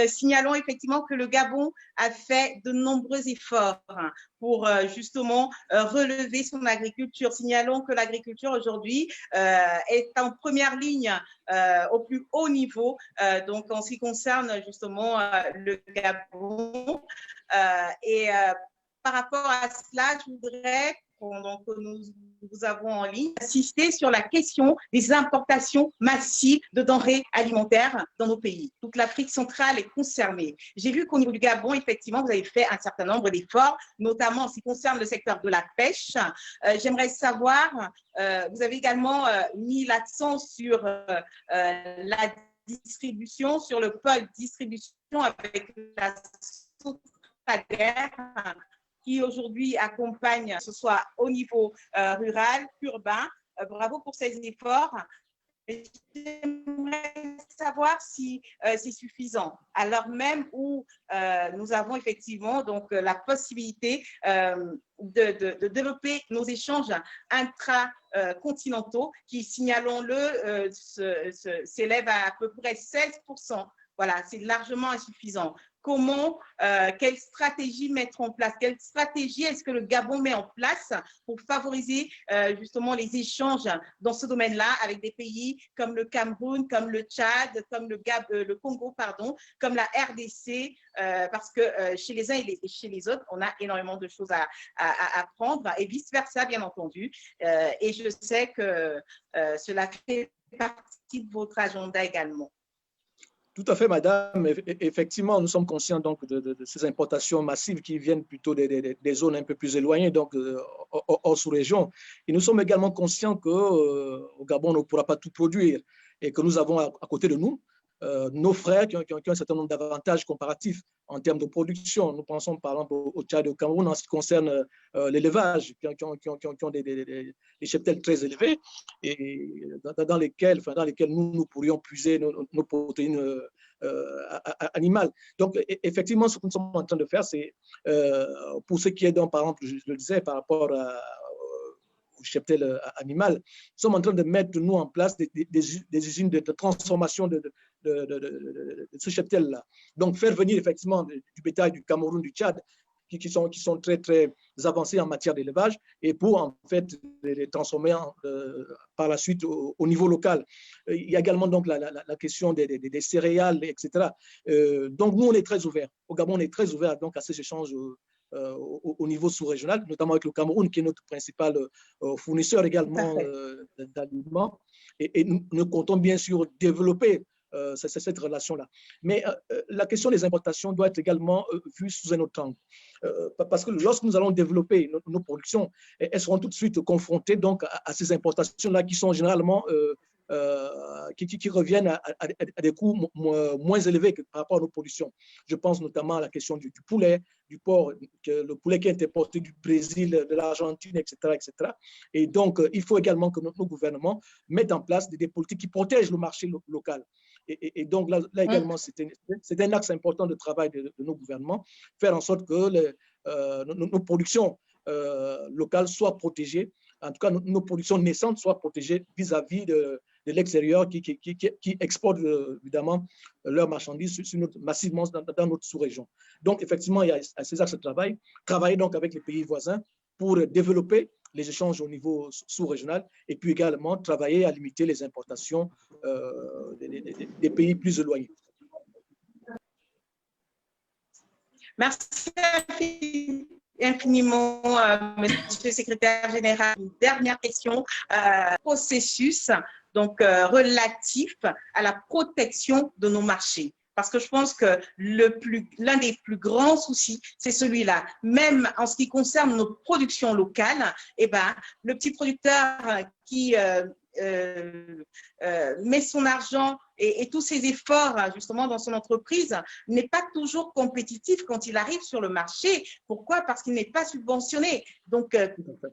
Signalons effectivement que le Gabon a fait de nombreux efforts pour justement relever son agriculture. Signalons que l'agriculture aujourd'hui est en première ligne au plus haut niveau, donc en ce qui concerne justement le Gabon. Par rapport à cela, je voudrais que nous avons en ligne, insister sur la question des importations massives de denrées alimentaires dans nos pays. Toute l'Afrique centrale est concernée. J'ai vu qu'au niveau du Gabon, effectivement, vous avez fait un certain nombre d'efforts, notamment en ce qui concerne le secteur de la pêche. J'aimerais savoir, vous avez également mis l'accent sur la distribution, sur le pôle distribution avec la Sotrader, qui aujourd'hui accompagne, que ce soit au niveau rural, urbain. Bravo pour ces efforts. J'aimerais savoir si c'est suffisant, alors même où nous avons effectivement donc, la possibilité de développer nos échanges intracontinentaux qui, signalons-le, s'élèvent à peu près 16%. Voilà, c'est largement insuffisant. Comment, quelle stratégie mettre en place? Quelle stratégie est-ce que le Gabon met en place pour favoriser justement les échanges dans ce domaine-là avec des pays comme le Cameroun, comme le Tchad, comme le Congo, pardon, comme la RDC, parce que chez les uns et chez les autres, on a énormément de choses à apprendre et vice-versa, bien entendu. Et je sais que cela fait partie de votre agenda également. Tout à fait, madame. Effectivement, nous sommes conscients donc de ces importations massives qui viennent plutôt des zones un peu plus éloignées, donc hors sous-région. Et nous sommes également conscients qu'au Gabon, on ne pourra pas tout produire et que nous avons à côté de nous nos frères qui ont un certain nombre d'avantages comparatifs en termes de production. Nous pensons par exemple au Tchad et au Cameroun en ce qui concerne l'élevage, qui ont des cheptels très élevés et dans lesquels nous pourrions puiser nos protéines animales. Donc, effectivement, ce que nous sommes en train de faire, c'est pour ce qui est, donc, par exemple, je le disais, par rapport au cheptel animal, nous sommes en train de mettre, nous, en place des usines de transformation de ce cheptel-là. Donc, faire venir effectivement du bétail du Cameroun, du Tchad, qui sont très, très avancés en matière d'élevage et pour, en fait, les transformer par la suite au niveau local. Il y a également donc la question des céréales, etc. Donc, nous, on est très ouverts. Au Gabon, on est très ouverts donc, à ces échanges au niveau sous-régional, notamment avec le Cameroun, qui est notre principal fournisseur également d'aliments. Et nous comptons bien sûr développer cette relation-là. Mais la question des importations doit être également vue sous un autre angle. Parce que lorsque nous allons développer nos productions, elles seront tout de suite confrontées donc, à ces importations-là qui sont généralement qui reviennent à des coûts moins élevés que par rapport à nos productions. Je pense notamment à la question du poulet, du porc, le poulet qui est importé du Brésil, de l'Argentine, etc., etc. Et donc, il faut également que nos gouvernements mettent en place des politiques qui protègent le marché local. Et donc, là également, c'est un axe important de travail de nos gouvernements, faire en sorte que nos productions locales soient protégées, en tout cas, nos productions naissantes soient protégées vis-à-vis de l'extérieur qui exportent évidemment leurs marchandises massivement dans notre sous-région. Donc, effectivement, il y a ces axes de travail. Travailler donc avec les pays voisins pour développer les échanges au niveau sous-régional et puis également travailler à limiter les importations des pays plus éloignés. Merci infiniment, Monsieur le Secrétaire général. Une dernière question. Processus donc, relatif à la protection de nos marchés. Parce que je pense que l'un des plus grands soucis, c'est celui-là. Même en ce qui concerne nos productions locales, eh ben, le petit producteur qui met son argent et tous ses efforts justement dans son entreprise n'est pas toujours compétitif quand il arrive sur le marché. Pourquoi? Parce qu'il n'est pas subventionné. Donc,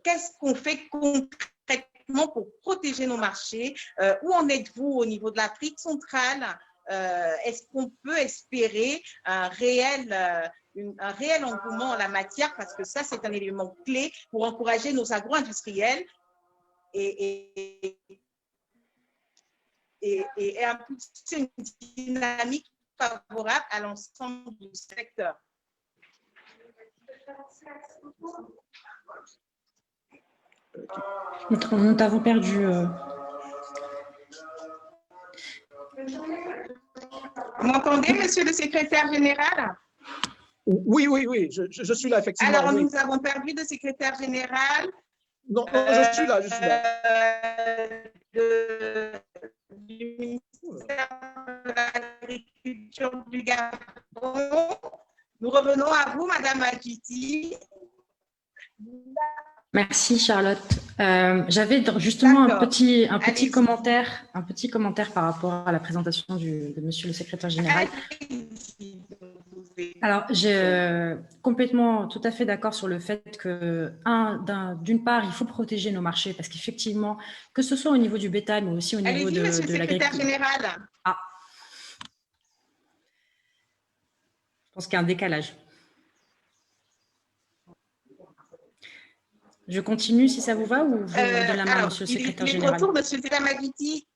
qu'est-ce qu'on fait concrètement pour protéger nos marchés? Où en êtes-vous au niveau de l'Afrique centrale? Est-ce qu'on peut espérer un réel un réel engouement en la matière, parce que ça, c'est un élément clé pour encourager nos agro-industriels et impulser une dynamique favorable à l'ensemble du secteur. Nous t'avons perdu. Vous m'entendez, monsieur le secrétaire général? Oui, je suis là, effectivement. Alors, oui. nous avons perdu le secrétaire général. Non, je suis là, Du ministère de l'Agriculture du Gabon. Nous revenons à vous, Madame Adjiti. Merci Charlotte. J'avais justement un petit commentaire par rapport à la présentation de Monsieur le Secrétaire général. Alors, j'ai complètement, tout à fait d'accord sur le fait que, d'une part, il faut protéger nos marchés parce qu'effectivement, que ce soit au niveau du bétail, mais aussi au niveau de Monsieur le secrétaire général. Ah, je pense qu'il y a un décalage. Je continue si ça vous va ou vous donnez la main, monsieur le secrétaire général? Retour, monsieur Telamagiti.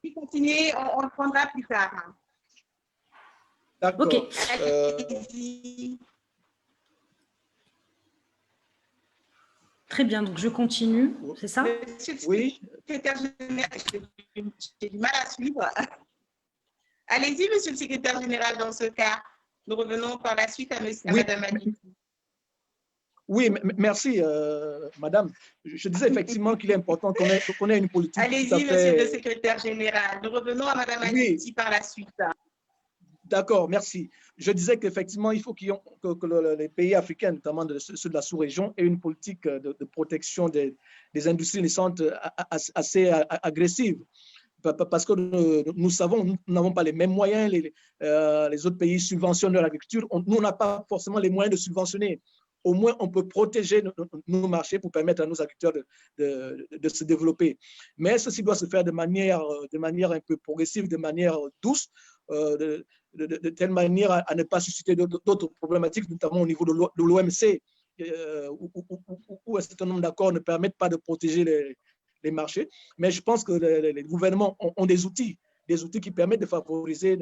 Puis continuer, on le prendra plus tard. D'accord. Ok. Très bien, donc je continue, c'est ça? Monsieur le secrétaire général, j'ai du mal à suivre. Allez-y, monsieur le secrétaire général, dans ce cas. Nous revenons par la suite à madame Adjiti. Oui, merci, madame. Je disais effectivement qu'il est important qu'on ait une politique. Allez-y, monsieur le secrétaire général. Nous revenons à madame Adjiti par la suite. D'accord, merci. Je disais qu'effectivement, il faut que les pays africains, notamment ceux de la sous-région, aient une politique de protection des industries naissantes assez agressive. Parce que nous savons, nous n'avons pas les mêmes moyens. Les autres pays subventionnent leur agriculture. Nous, on n'a pas forcément les moyens de subventionner. Au moins, on peut protéger nos marchés pour permettre à nos agriculteurs de se développer. Mais ceci doit se faire de manière un peu progressive, de manière douce, de telle manière à ne pas susciter d'autres problématiques, notamment au niveau de l'OMC, où un certain nombre d'accords ne permettent pas de protéger les marchés. Mais je pense que les gouvernements ont des outils qui permettent de favoriser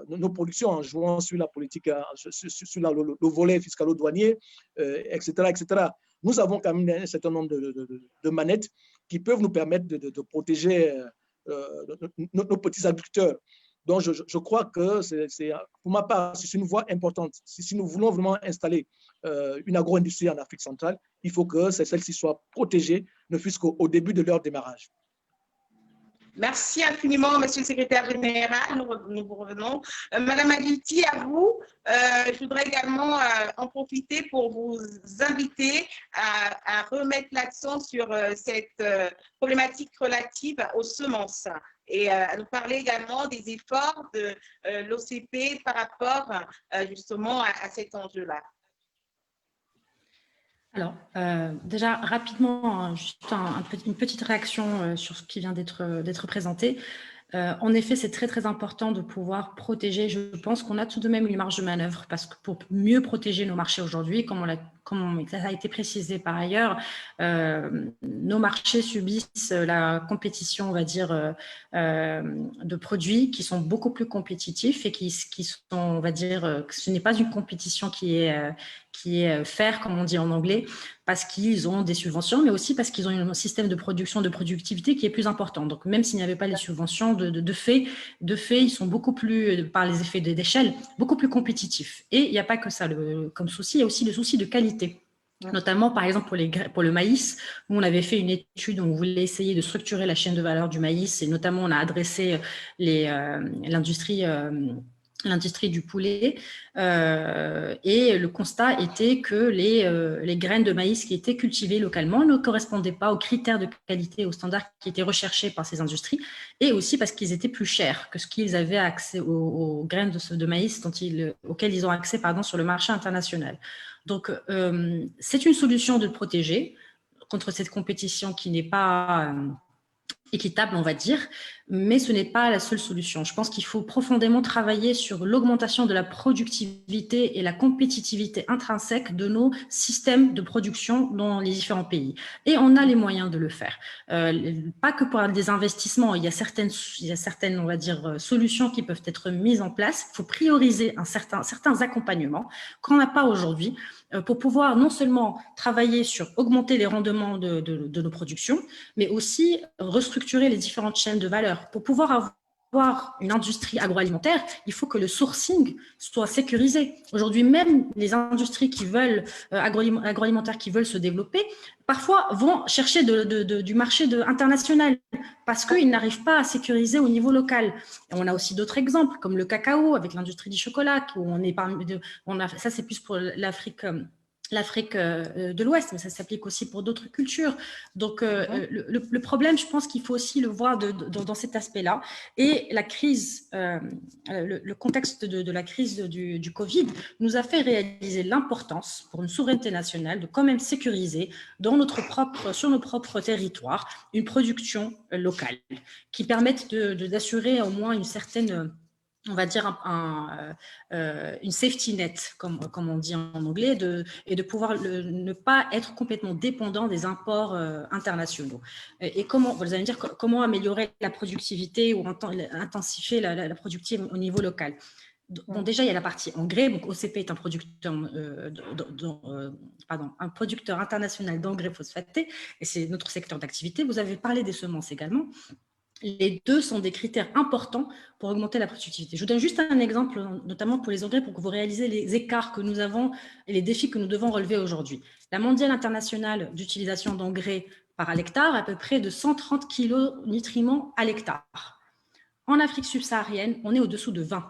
nos productions en jouant sur la politique, sur le volet fiscalo-douanier, etc., etc. Nous avons quand même un certain nombre de manettes qui peuvent nous permettre de protéger nos petits agriculteurs. Donc, je crois que, pour ma part, c'est une voie importante. Si nous voulons vraiment installer une agro-industrie en Afrique centrale, il faut que celle-ci soit protégée, ne fût-ce qu'au début de leur démarrage. Merci infiniment, monsieur le secrétaire général. Nous vous revenons. Madame Adjiti, à vous. Je voudrais également en profiter pour vous inviter à remettre l'accent sur cette problématique relative aux semences et à nous parler également des efforts de l'OCP par rapport justement à cet enjeu-là. Alors, déjà, rapidement, juste une petite réaction sur ce qui vient d'être présenté. En effet, c'est très, très important de pouvoir protéger. Je pense qu'on a tout de même une marge de manœuvre parce que pour mieux protéger nos marchés aujourd'hui, comme ça a été précisé par ailleurs, nos marchés subissent la compétition, on va dire, de produits qui sont beaucoup plus compétitifs et qui sont, on va dire, ce n'est pas une compétition qui est fair, comme on dit en anglais, parce qu'ils ont des subventions, mais aussi parce qu'ils ont un système de production, de productivité qui est plus important. Donc, même s'il n'y avait pas les subventions, de fait, ils sont beaucoup plus, par les effets d'échelle, beaucoup plus compétitifs. Et il n'y a pas que ça comme souci, il y a aussi le souci de qualité. Notamment, par exemple, pour le maïs, où on avait fait une étude où on voulait essayer de structurer la chaîne de valeur du maïs, et notamment, on a adressé l'industrie du poulet, et le constat était que les graines de maïs qui étaient cultivées localement ne correspondaient pas aux critères de qualité et aux standards qui étaient recherchés par ces industries, et aussi parce qu'ils étaient plus chers que ce qu'ils avaient accès aux graines de maïs auxquelles ils ont accès sur le marché international. Donc, c'est une solution de protéger contre cette compétition qui n'est pas équitable, on va dire. mais ce n'est pas la seule solution. Je pense qu'il faut profondément travailler sur l'augmentation de la productivité et la compétitivité intrinsèque de nos systèmes de production dans les différents pays. Et on a les moyens de le faire. Pas que pour des investissements, il y a certaines, on va dire, solutions qui peuvent être mises en place. Il faut prioriser certains accompagnements qu'on n'a pas aujourd'hui pour pouvoir non seulement travailler sur augmenter les rendements de nos productions, mais aussi restructurer les différentes chaînes de valeur. Pour pouvoir avoir une industrie agroalimentaire, il faut que le sourcing soit sécurisé. Aujourd'hui, même les industries qui veulent, agroalimentaires qui veulent se développer, parfois vont chercher du marché international parce qu'ils n'arrivent pas à sécuriser au niveau local. Et on a aussi d'autres exemples, comme le cacao avec l'industrie du chocolat, où ça c'est plus pour l'Afrique de l'Ouest, mais ça s'applique aussi pour d'autres cultures. Donc, le problème, je pense qu'il faut aussi le voir dans cet aspect-là. Et la crise, le contexte de la crise du Covid nous a fait réaliser l'importance pour une souveraineté nationale de quand même sécuriser sur nos propres territoires une production locale qui permette d'assurer au moins une certaine... on va dire une safety net, comme on dit en anglais, et de pouvoir ne pas être complètement dépendant des imports internationaux. Et comment, vous allez me dire, comment améliorer la productivité ou intensifier la productivité au niveau local. Bon, déjà, il y a la partie engrais. Donc, OCP est un producteur international d'engrais phosphatés, et c'est notre secteur d'activité. Vous avez parlé des semences également. Les deux sont des critères importants pour augmenter la productivité. Je vous donne juste un exemple, notamment pour les engrais, pour que vous réalisez les écarts que nous avons et les défis que nous devons relever aujourd'hui. La mondiale internationale d'utilisation d'engrais par hectare est à peu près de 130 kg nutriments à l'hectare. En Afrique subsaharienne, on est au-dessous de 20.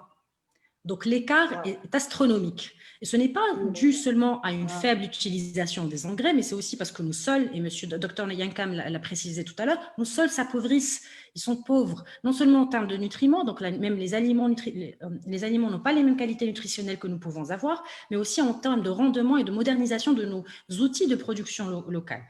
Donc, l'écart est astronomique. Et ce n'est pas dû seulement à une faible utilisation des engrais, mais c'est aussi parce que nos sols, et Dr Yankam l'a précisé tout à l'heure, nos sols s'appauvrissent, ils sont pauvres, non seulement en termes de nutriments, donc même les aliments n'ont pas les mêmes qualités nutritionnelles que nous pouvons avoir, mais aussi en termes de rendement et de modernisation de nos outils de production locale.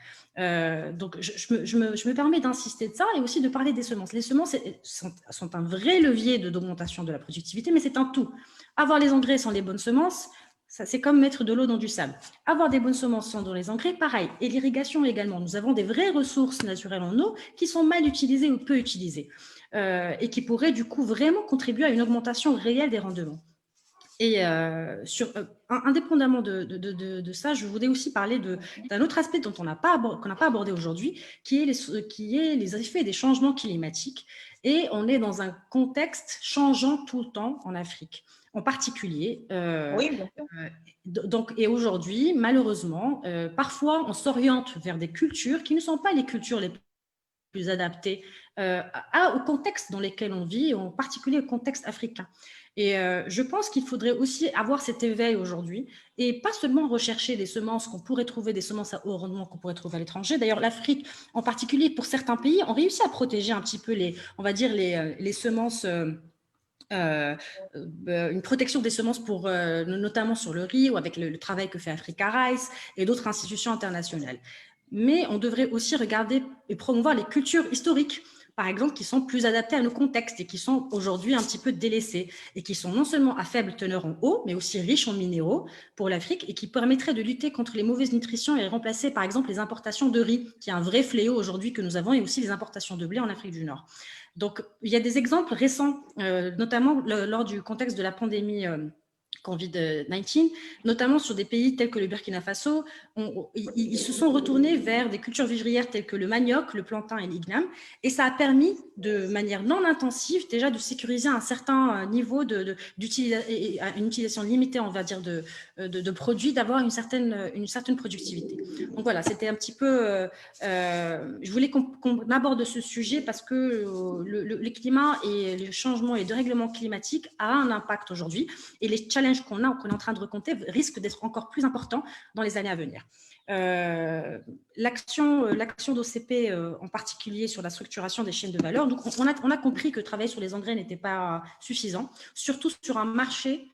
Donc, je me permets d'insister de ça et aussi de parler des semences. Les semences sont un vrai levier d'augmentation de la productivité, mais c'est un tout. Avoir les engrais sans les bonnes semences, c'est comme mettre de l'eau dans du sable. Avoir des bonnes semences sans les engrais, pareil. Et l'irrigation également. Nous avons des vraies ressources naturelles en eau qui sont mal utilisées ou peu utilisées et qui pourraient du coup vraiment contribuer à une augmentation réelle des rendements. Et indépendamment de ça, je voulais aussi parler d'un autre aspect qu'on n'a pas abordé aujourd'hui, qui est les effets des changements climatiques. Et on est dans un contexte changeant tout le temps en Afrique, en particulier. Oui, bien sûr. Et aujourd'hui, malheureusement, parfois, on s'oriente vers des cultures qui ne sont pas les cultures les plus adaptées au contexte dans lequel on vit, en particulier au contexte africain. Et je pense qu'il faudrait aussi avoir cet éveil aujourd'hui et pas seulement rechercher des semences qu'on pourrait trouver, des semences à haut rendement qu'on pourrait trouver à l'étranger. D'ailleurs, l'Afrique, en particulier pour certains pays, ont réussi à protéger un petit peu les semences, une protection des semences notamment sur le riz ou avec le travail que fait Africa Rice et d'autres institutions internationales. Mais on devrait aussi regarder et promouvoir les cultures historiques, par exemple, qui sont plus adaptés à nos contextes et qui sont aujourd'hui un petit peu délaissés et qui sont non seulement à faible teneur en eau, mais aussi riches en minéraux pour l'Afrique et qui permettraient de lutter contre les mauvaises nutritions et remplacer, par exemple, les importations de riz, qui est un vrai fléau aujourd'hui que nous avons, et aussi les importations de blé en Afrique du Nord. Donc, il y a des exemples récents, notamment lors du contexte de la pandémie Covid-19, notamment sur des pays tels que le Burkina Faso, ils se sont retournés vers des cultures vivrières telles que le manioc, le plantain et l'igname, et ça a permis de manière non intensive déjà de sécuriser un certain niveau une utilisation limitée, on va dire, de produits, d'avoir une certaine productivité. Donc voilà, c'était un petit peu, je voulais qu'on aborde ce sujet parce que le climat et le changement et le dérèglement climatique a un impact aujourd'hui, et les challenges qu'on est en train de rencontrer risquent d'être encore plus importants dans les années à venir. L'action d'OCP, en particulier sur la structuration des chaînes de valeur, donc on a compris que travailler sur les engrais n'était pas suffisant, surtout sur un marché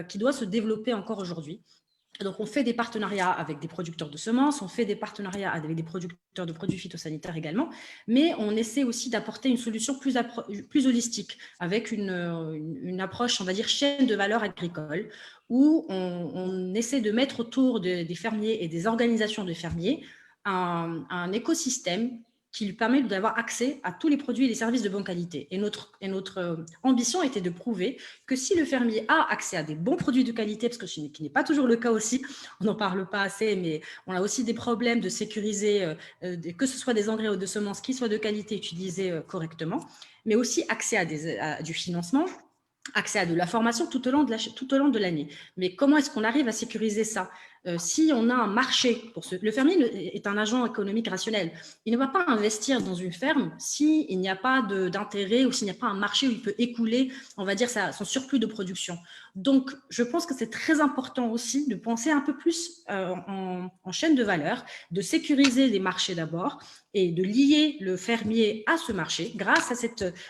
qui doit se développer encore aujourd'hui. Donc, on fait des partenariats avec des producteurs de semences, on fait des partenariats avec des producteurs de produits phytosanitaires également, mais on essaie aussi d'apporter une solution plus holistique, avec une approche, on va dire, chaîne de valeur agricole, où on essaie de mettre autour des fermiers et des organisations de fermiers un écosystème qui lui permet d'avoir accès à tous les produits et les services de bonne qualité. Et notre ambition était de prouver que si le fermier a accès à des bons produits de qualité, parce que ce n'est pas toujours le cas aussi, on n'en parle pas assez, mais on a aussi des problèmes de sécuriser, que ce soit des engrais ou de semences qui soient de qualité utilisés correctement, mais aussi accès à du financement, accès à de la formation tout au long de l'année. Mais comment est-ce qu'on arrive à sécuriser ça? Si on a un marché, le fermier est un agent économique rationnel. Il ne va pas investir dans une ferme s'il n'y a pas d'intérêt ou s'il n'y a pas un marché où il peut écouler, on va dire, son surplus de production. Donc, je pense que c'est très important aussi de penser un peu plus en chaîne de valeur, de sécuriser les marchés d'abord et de lier le fermier à ce marché. Grâce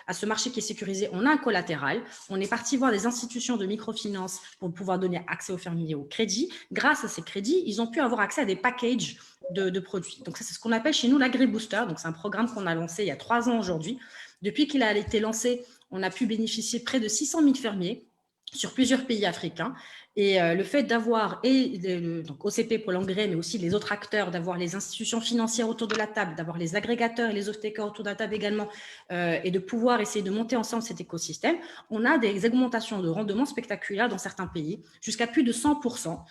à ce marché qui est sécurisé, on a un collatéral. On est parti voir des institutions de microfinance pour pouvoir donner accès aux fermiers au crédit. Grâce à ces crédits, ils ont pu avoir accès à des packages de produits. Donc, ça, c'est ce qu'on appelle chez nous l'AgriBooster. Donc, c'est un programme qu'on a lancé il y a 3 ans aujourd'hui. Depuis qu'il a été lancé, on a pu bénéficier de près de 600 000 fermiers sur plusieurs pays africains. Et le fait d'avoir, donc OCP pour l'engrais, mais aussi les autres acteurs, d'avoir les institutions financières autour de la table, d'avoir les agrégateurs et les off-takers autour de la table également, et de pouvoir essayer de monter ensemble cet écosystème, on a des augmentations de rendement spectaculaires dans certains pays, jusqu'à plus de 100%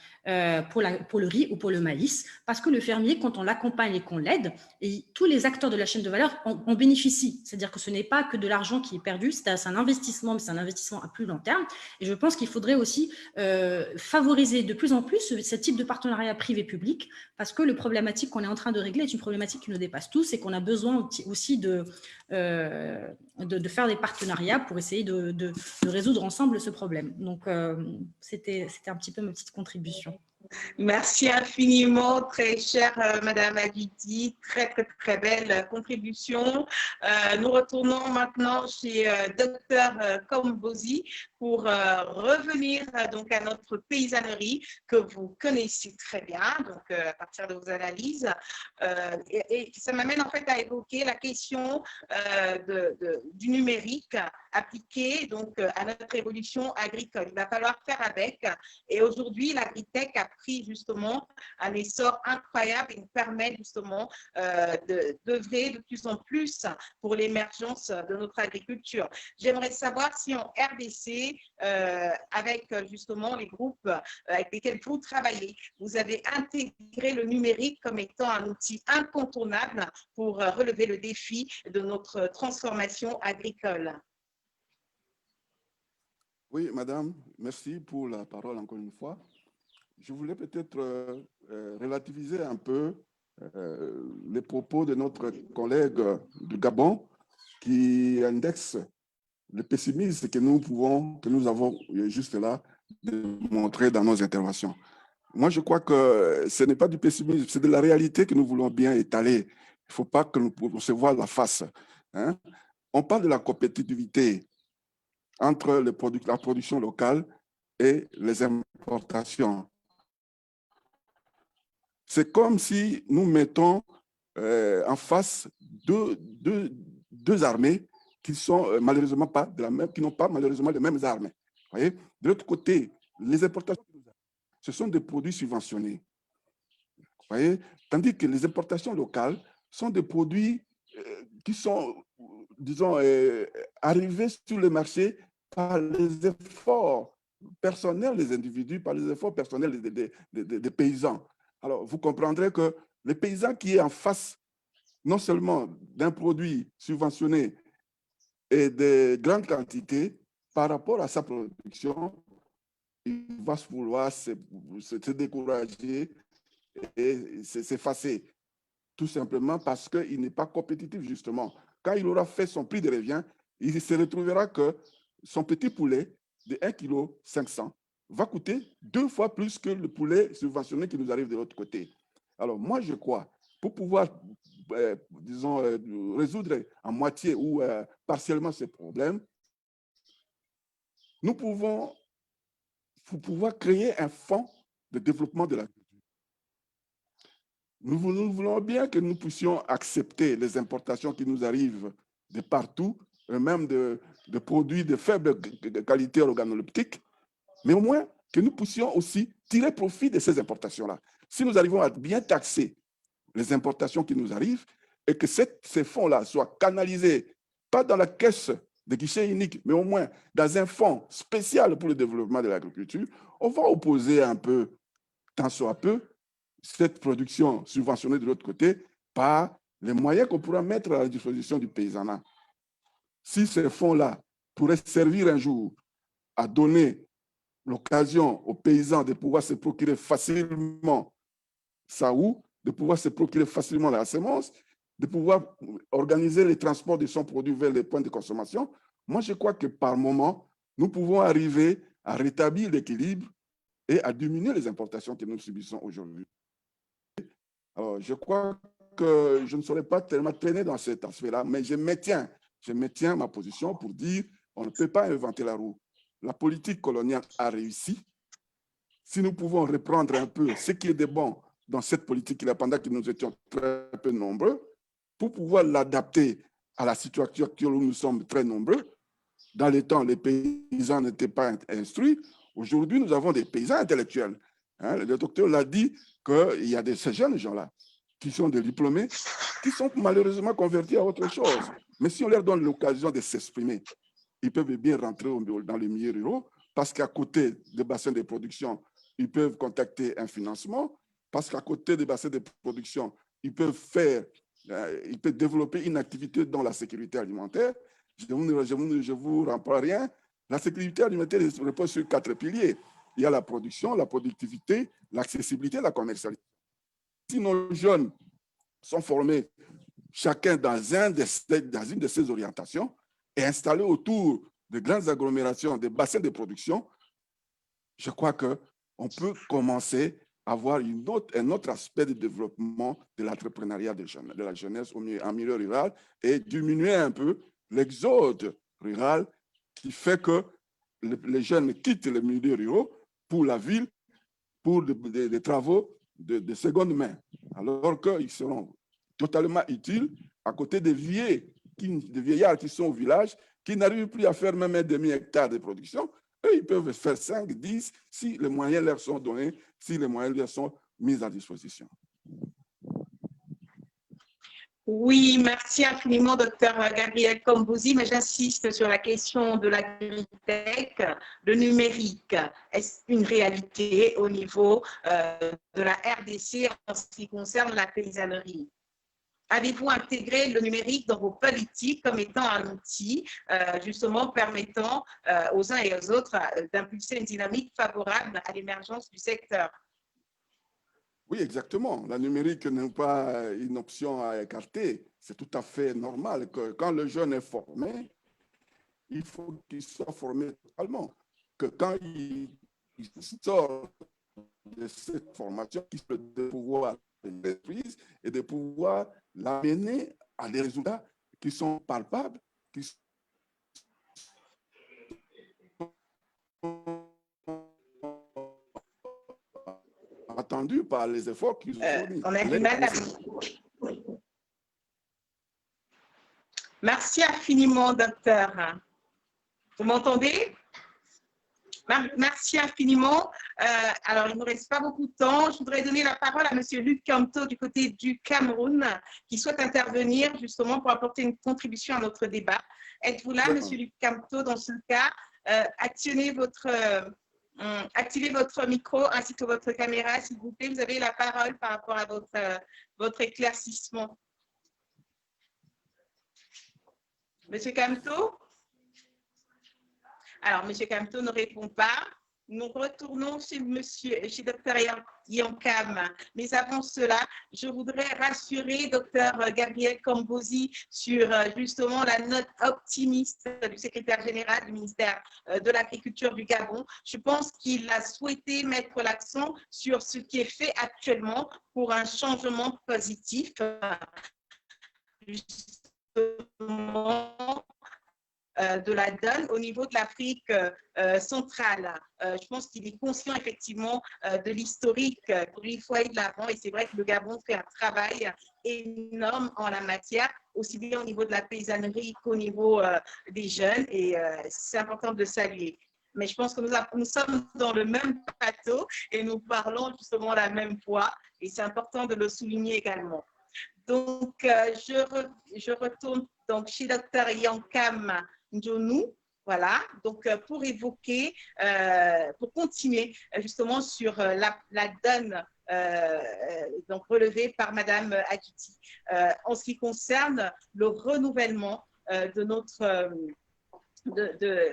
pour le riz ou pour le maïs, parce que le fermier, quand on l'accompagne et qu'on l'aide, et tous les acteurs de la chaîne de valeur en bénéficient. C'est-à-dire que ce n'est pas que de l'argent qui est perdu, c'est un investissement, mais c'est un investissement à plus long terme. Et je pense qu'il faudrait aussi favoriser de plus en plus ce type de partenariat privé-public, parce que le problématique qu'on est en train de régler est une problématique qui nous dépasse tous et qu'on a besoin aussi de faire des partenariats pour essayer de résoudre ensemble ce problème. Donc, c'était un petit peu ma petite contribution. Merci infiniment, très chère Madame Aditi, très belle contribution. Nous retournons maintenant chez Dr Kombozi pour revenir donc à notre paysannerie que vous connaissez très bien, donc à partir de vos analyses. Et ça m'amène en fait à évoquer la question du numérique appliqué donc à notre évolution agricole. Il va falloir faire avec. Et aujourd'hui, l'agritech a pris justement un essor incroyable et nous permet justement d'œuvrer de plus en plus pour l'émergence de notre agriculture. J'aimerais savoir si en RDC, avec justement les groupes avec lesquels vous travaillez, vous avez intégré le numérique comme étant un outil incontournable pour relever le défi de notre transformation agricole. Oui, madame, merci pour la parole encore une fois. Je voulais peut-être relativiser un peu les propos de notre collègue du Gabon qui indexe le pessimisme que nous avons juste là démontré dans nos interventions. Moi, je crois que ce n'est pas du pessimisme, c'est de la réalité que nous voulons bien étaler. Il ne faut pas que nous se voit la face. Hein? On parle de la compétitivité entre la production locale et les importations. C'est comme si nous mettons en face deux armées qui sont malheureusement pas de la même, qui n'ont pas malheureusement les mêmes armes. Voyez? De l'autre côté, les importations, ce sont des produits subventionnés. Voyez? Tandis que les importations locales sont des produits qui sont, disons, arrivés sur le marché par les efforts personnels des individus, par les efforts personnels des paysans. Alors, vous comprendrez que le paysan qui est en face non seulement d'un produit subventionné et de grandes quantités, par rapport à sa production, il va vouloir se décourager et s'effacer, tout simplement parce qu'il n'est pas compétitif, justement. Quand il aura fait son prix de revient, il se retrouvera que son petit poulet de 1,5 kg va coûter 2 fois plus que le poulet subventionné qui nous arrive de l'autre côté. Alors, moi, je crois, pour pouvoir, disons, résoudre en moitié ou partiellement ces problèmes, nous pouvons pouvoir créer un fonds le développement de l'agriculture. Nous voulons bien que nous puissions accepter les importations qui nous arrivent de partout, même de produits de faible qualité organoleptique, mais au moins que nous puissions aussi tirer profit de ces importations-là. Si nous arrivons à bien taxer les importations qui nous arrivent et que ces fonds-là soient canalisés, pas dans la caisse de guichet unique, mais au moins dans un fonds spécial pour le développement de l'agriculture, on va opposer un peu, tant soit peu, cette production subventionnée de l'autre côté par les moyens qu'on pourra mettre à la disposition du paysanat. Si ces fonds-là pourraient servir un jour à donner l'occasion aux paysans de pouvoir se procurer facilement sa houe, de pouvoir se procurer facilement la semence, de pouvoir organiser les transports de son produit vers les points de consommation, moi je crois que par moment, nous pouvons arriver à rétablir l'équilibre et à diminuer les importations que nous subissons aujourd'hui. Alors, je crois que je ne saurais pas tellement traîner dans cet aspect-là, mais je maintiens ma position pour dire qu'on ne peut pas inventer la roue. La politique coloniale a réussi. Si nous pouvons reprendre un peu ce qui est de bon dans cette politique-là, pendant que nous étions très peu nombreux, pour pouvoir l'adapter à la situation actuelle où nous sommes très nombreux. Dans les temps, les paysans n'étaient pas instruits. Aujourd'hui, nous avons des paysans intellectuels. Hein, le docteur l'a dit qu'il y a ces jeunes gens-là qui sont des diplômés, qui sont malheureusement convertis à autre chose. Mais si on leur donne l'occasion de s'exprimer, ils peuvent bien rentrer dans les milieux ruraux parce qu'à côté des bassins de production, ils peuvent contacter un financement, parce qu'à côté des bassins de production, ils peuvent développer une activité dans la sécurité alimentaire. Je ne vous rends rien. La sécurité alimentaire repose sur 4 piliers. Il y a la production, la productivité, l'accessibilité et la commercialisation. Si nos jeunes sont formés chacun dans une de ces orientations et installés autour de grandes agglomérations, des bassins de production, je crois qu'on peut commencer à avoir un autre aspect de développement de l'entrepreneuriat de la jeunesse en milieu rural et diminuer un peu l'exode rural qui fait que les jeunes quittent les milieux ruraux pour la ville, pour des travaux de seconde main, alors qu'ils seront totalement utiles à côté des vieillards qui sont au village, qui n'arrivent plus à faire même un demi-hectare de production. Eux, ils peuvent faire 5, 10, si les moyens leur sont donnés, si les moyens leur sont mis à disposition. Oui, merci infiniment, docteur Gabriel Kombouzi, mais j'insiste sur la question de l'agritech, le numérique. Est-ce une réalité au niveau de la RDC en ce qui concerne la paysannerie? Avez-vous intégré le numérique dans vos politiques comme étant un outil justement permettant aux uns et aux autres d'impulser une dynamique favorable à l'émergence du secteur? Oui, exactement. La numérique n'est pas une option à écarter. C'est tout à fait normal que quand le jeune est formé, il faut qu'il soit formé totalement. Que quand il sort de cette formation, il peut de pouvoir maîtrise et de pouvoir l'amener à des résultats qui sont palpables, qui sont attendus par les efforts qu'ils ont mis. On a du mal à... Merci infiniment, docteur. Vous m'entendez? Merci infiniment. Alors, il ne nous reste pas beaucoup de temps. Je voudrais donner la parole à M. Luc Kamto du côté du Cameroun, qui souhaite intervenir justement pour apporter une contribution à notre débat. Êtes-vous là, M. Luc Kamto? Dans ce cas, activez votre micro ainsi que votre caméra, s'il vous plaît. Vous avez la parole par rapport à votre éclaircissement. Monsieur Kamto? Alors, M. Kamto ne répond pas. Nous retournons chez Dr Yankam. Mais avant cela, je voudrais rassurer Dr Gabriel Kombouzi sur justement la note optimiste du secrétaire général du ministère de l'Agriculture du Gabon. Je pense qu'il a souhaité mettre l'accent sur ce qui est fait actuellement pour un changement positif. Justement, de la donne au niveau de l'Afrique centrale. Je pense qu'il est conscient effectivement de l'historique pour lui foyer de l'avant, et c'est vrai que le Gabon fait un travail énorme en la matière, aussi bien au niveau de la paysannerie qu'au niveau des jeunes, et c'est important de saluer. Mais je pense que nous sommes dans le même bateau et nous parlons justement la même voix, et c'est important de le souligner également. Donc, je retourne donc chez Dr Yankam Njonou, voilà, donc pour évoquer, pour continuer justement sur la donne donc relevée par Madame Adjiti en ce qui concerne le renouvellement de notre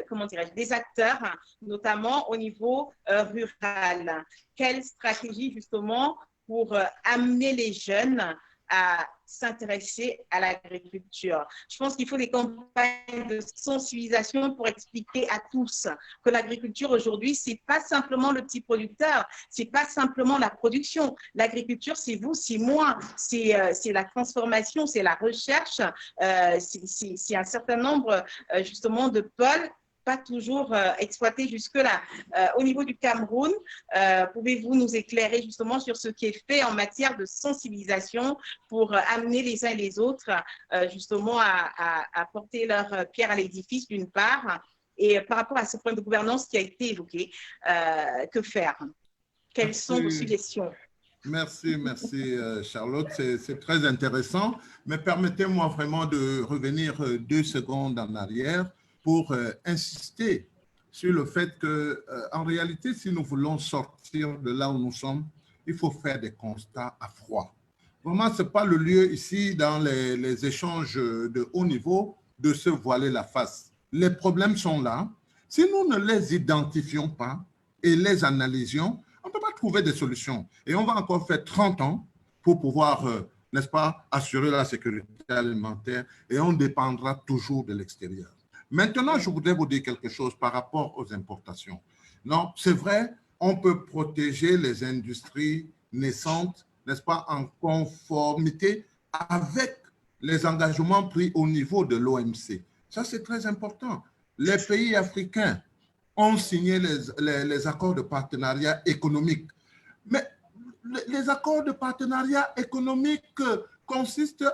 comment dirais-je, des acteurs, notamment au niveau rural. Quelle stratégie justement pour amener les jeunes à s'intéresser à l'agriculture? Je pense qu'il faut des campagnes de sensibilisation pour expliquer à tous que l'agriculture aujourd'hui, c'est pas simplement le petit producteur, c'est pas simplement la production. L'agriculture, c'est vous, c'est moi, c'est la transformation, c'est la recherche, c'est un certain nombre justement de pôles pas toujours exploité jusque-là. Au niveau du Cameroun, pouvez-vous nous éclairer justement sur ce qui est fait en matière de sensibilisation pour amener les uns et les autres justement à porter leur pierre à l'édifice d'une part, et par rapport à ce point de gouvernance qui a été évoqué, que faire? Quelles sont vos suggestions? Merci, Charlotte, c'est très intéressant, mais permettez-moi vraiment de revenir 2 secondes en arrière pour insister sur le fait que, en réalité, si nous voulons sortir de là où nous sommes, il faut faire des constats à froid. Vraiment, ce n'est pas le lieu ici, dans les échanges de haut niveau, de se voiler la face. Les problèmes sont là. Si nous ne les identifions pas et les analysions, on ne peut pas trouver des solutions. Et on va encore faire 30 ans pour pouvoir, n'est-ce pas, assurer la sécurité alimentaire, et on dépendra toujours de l'extérieur. Maintenant, je voudrais vous dire quelque chose par rapport aux importations. Non, c'est vrai, on peut protéger les industries naissantes, n'est-ce pas, en conformité avec les engagements pris au niveau de l'OMC. Ça, c'est très important. Les pays africains ont signé les accords de partenariat économique. Mais les accords de partenariat économique consistent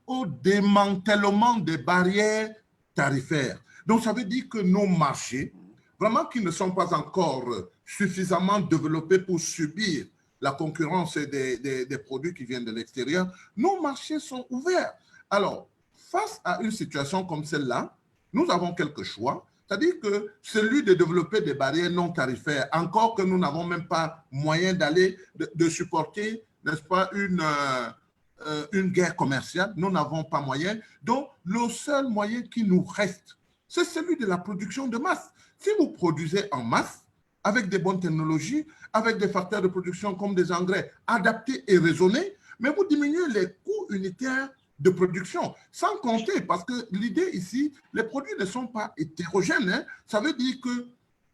au démantèlement des barrières tarifaires. Donc, ça veut dire que nos marchés, vraiment qui ne sont pas encore suffisamment développés pour subir la concurrence des produits qui viennent de l'extérieur, nos marchés sont ouverts. Alors, face à une situation comme celle-là, nous avons quelques choix. C'est-à-dire que celui de développer des barrières non tarifaires, encore que nous n'avons même pas moyen d'aller, de supporter, n'est-ce pas, une guerre commerciale, nous n'avons pas moyen. Donc, le seul moyen qui nous reste, c'est celui de la production de masse. Si vous produisez en masse, avec des bonnes technologies, avec des facteurs de production comme des engrais adaptés et raisonnés, mais vous diminuez les coûts unitaires de production, sans compter, parce que l'idée ici, les produits ne sont pas hétérogènes. Hein. Ça veut dire que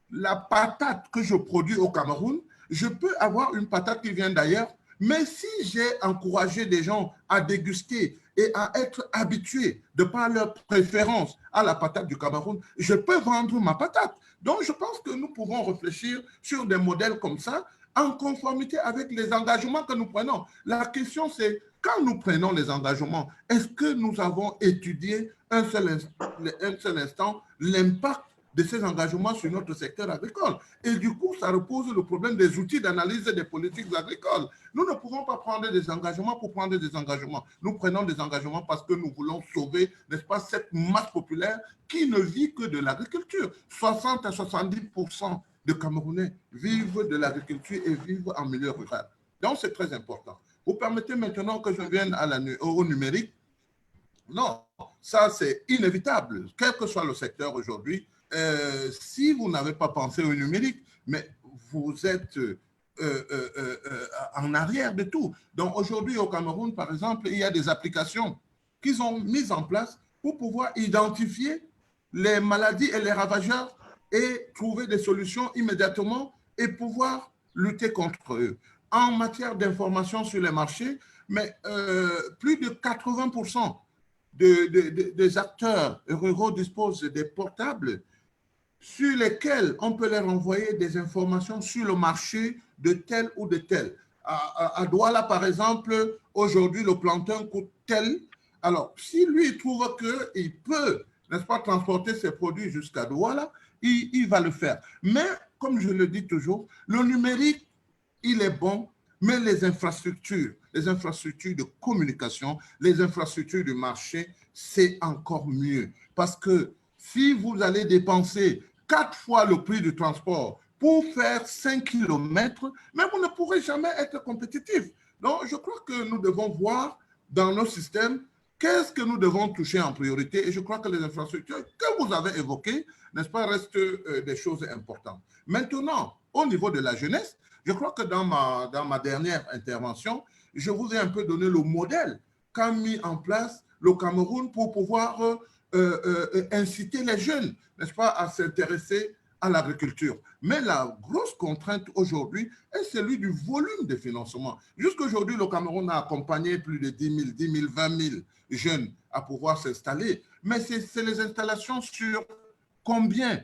la patate que je produis au Cameroun, je peux avoir une patate qui vient d'ailleurs, mais si j'ai encouragé des gens à déguster et à être habitués de par leur préférence à la patate du Cameroun, je peux vendre ma patate. Donc, je pense que nous pouvons réfléchir sur des modèles comme ça, en conformité avec les engagements que nous prenons. La question, c'est, quand nous prenons les engagements, est-ce que nous avons étudié un seul instant l'impact de ces engagements sur notre secteur agricole? Et du coup, ça repose le problème des outils d'analyse des politiques agricoles. Nous ne pouvons pas prendre des engagements pour prendre des engagements. Nous prenons des engagements parce que nous voulons sauver, n'est-ce pas, cette masse populaire qui ne vit que de l'agriculture. 60 à 70% de Camerounais vivent de l'agriculture et vivent en milieu rural. Donc, c'est très important. Vous permettez maintenant que je vienne au numérique? Non, ça c'est inévitable, quel que soit le secteur aujourd'hui. Si vous n'avez pas pensé au numérique, mais vous êtes en arrière de tout. Donc aujourd'hui au Cameroun, par exemple, il y a des applications qu'ils ont mises en place pour pouvoir identifier les maladies et les ravageurs et trouver des solutions immédiatement et pouvoir lutter contre eux. En matière d'information sur les marchés, mais plus de 80% des acteurs ruraux disposent des portables sur lesquels on peut leur envoyer des informations sur le marché de tel ou de tel. À Douala, par exemple, aujourd'hui, le plantain coûte tel. Alors, si lui trouve qu'il peut, n'est-ce pas, transporter ses produits jusqu'à Douala, il va le faire. Mais, comme je le dis toujours, le numérique, il est bon, mais les infrastructures de communication, les infrastructures du marché, c'est encore mieux. Parce que si vous allez dépenser 4 fois le prix du transport pour faire 5 km, mais vous ne pourrez jamais être compétitif. Donc, je crois que nous devons voir dans nos systèmes qu'est-ce que nous devons toucher en priorité. Et je crois que les infrastructures que vous avez évoquées, n'est-ce pas, restent des choses importantes. Maintenant, au niveau de la jeunesse, je crois que dans ma dernière intervention, je vous ai un peu donné le modèle qu'a mis en place le Cameroun pour pouvoir inciter les jeunes, n'est-ce pas, à s'intéresser à l'agriculture. Mais la grosse contrainte aujourd'hui est celui du volume de financement. Jusqu'aujourd'hui, le Cameroun a accompagné plus de 10 000, 20 000 jeunes à pouvoir s'installer. Mais c'est les installations sur combien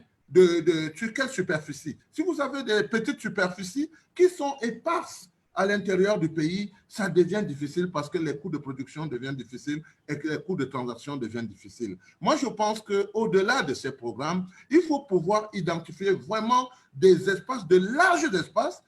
sur quelle superficie? Si vous avez des petites superficies qui sont éparses à l'intérieur du pays, ça devient difficile parce que les coûts de production deviennent difficiles et que les coûts de transaction deviennent difficiles. Moi, je pense qu'au-delà de ces programmes, il faut pouvoir identifier vraiment des espaces, de larges espaces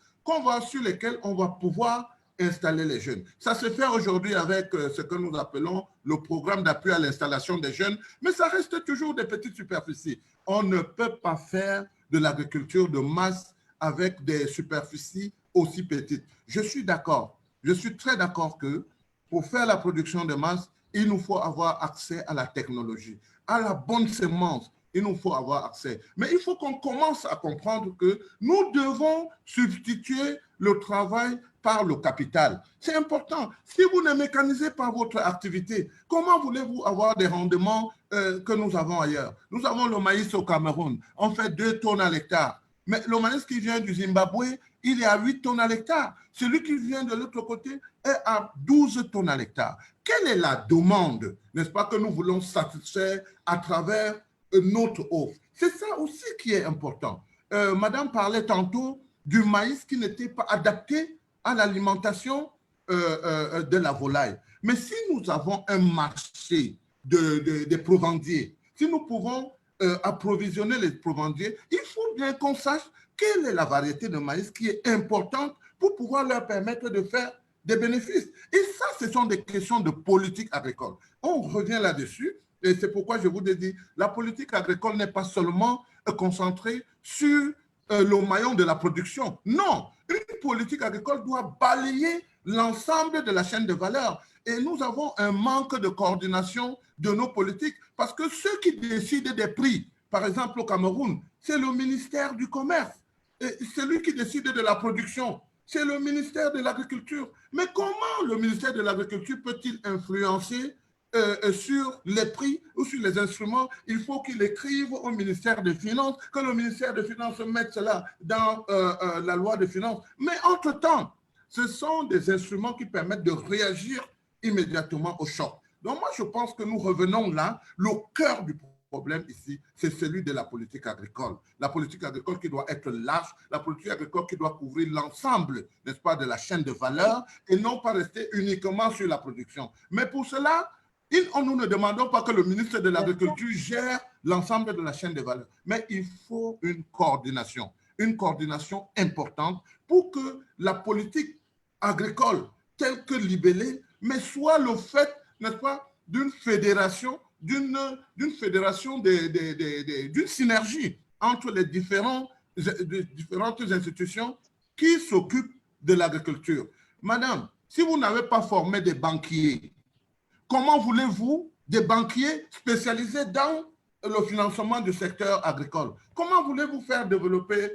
sur lesquels on va pouvoir installer les jeunes. Ça se fait aujourd'hui avec ce que nous appelons le programme d'appui à l'installation des jeunes, mais ça reste toujours des petites superficies. On ne peut pas faire de l'agriculture de masse avec des superficies aussi petites. Je suis d'accord, je suis très d'accord que pour faire la production de masse, il nous faut avoir accès à la technologie, à la bonne semence, il nous faut avoir accès. Mais il faut qu'on commence à comprendre que nous devons substituer le travail par le capital. C'est important. Si vous ne mécanisez pas votre activité, comment voulez-vous avoir des rendements que nous avons ailleurs? Nous avons le maïs au Cameroun. On fait 2 tonnes à l'hectare. Mais le maïs qui vient du Zimbabwe, il est à 8 tonnes à l'hectare. Celui qui vient de l'autre côté est à 12 tonnes à l'hectare. Quelle est la demande, n'est-ce pas, que nous voulons satisfaire à travers notre offre? C'est ça aussi qui est important. Madame parlait tantôt du maïs qui n'était pas adapté à l'alimentation de la volaille. Mais si nous avons un marché des provendiers, si nous pouvons approvisionner les provendiers, il faut bien qu'on sache quelle est la variété de maïs qui est importante pour pouvoir leur permettre de faire des bénéfices. Et ça, ce sont des questions de politique agricole. On revient là-dessus, et c'est pourquoi je vous ai dit, la politique agricole n'est pas seulement concentrée sur le maillon de la production. Non, une politique agricole doit balayer l'ensemble de la chaîne de valeur. Et nous avons un manque de coordination de nos politiques parce que ceux qui décident des prix, par exemple au Cameroun, c'est le ministère du Commerce. Et celui qui décide de la production, c'est le ministère de l'Agriculture. Mais comment le ministère de l'Agriculture peut-il influencer sur les prix ou sur les instruments? Il faut qu'il écrive au ministère des Finances, que le ministère des Finances mette cela dans la loi des finances. Mais entre-temps, ce sont des instruments qui permettent de réagir immédiatement au choc. Donc moi, je pense que nous revenons là, le cœur du problème ici, c'est celui de la politique agricole. La politique agricole qui doit être large, la politique agricole qui doit couvrir l'ensemble, n'est-ce pas, de la chaîne de valeur et non pas rester uniquement sur la production. Mais pour cela, nous ne demandons pas que le ministre de l'Agriculture gère l'ensemble de la chaîne de valeur, mais il faut une coordination importante pour que la politique agricole telle que libellée, mais soit le fait, n'est-ce pas, d'une fédération, d'une synergie entre les différentes institutions qui s'occupent de l'agriculture. Madame, si vous n'avez pas formé des banquiers, comment voulez-vous des banquiers spécialisés dans le financement du secteur agricole? Comment voulez-vous faire développer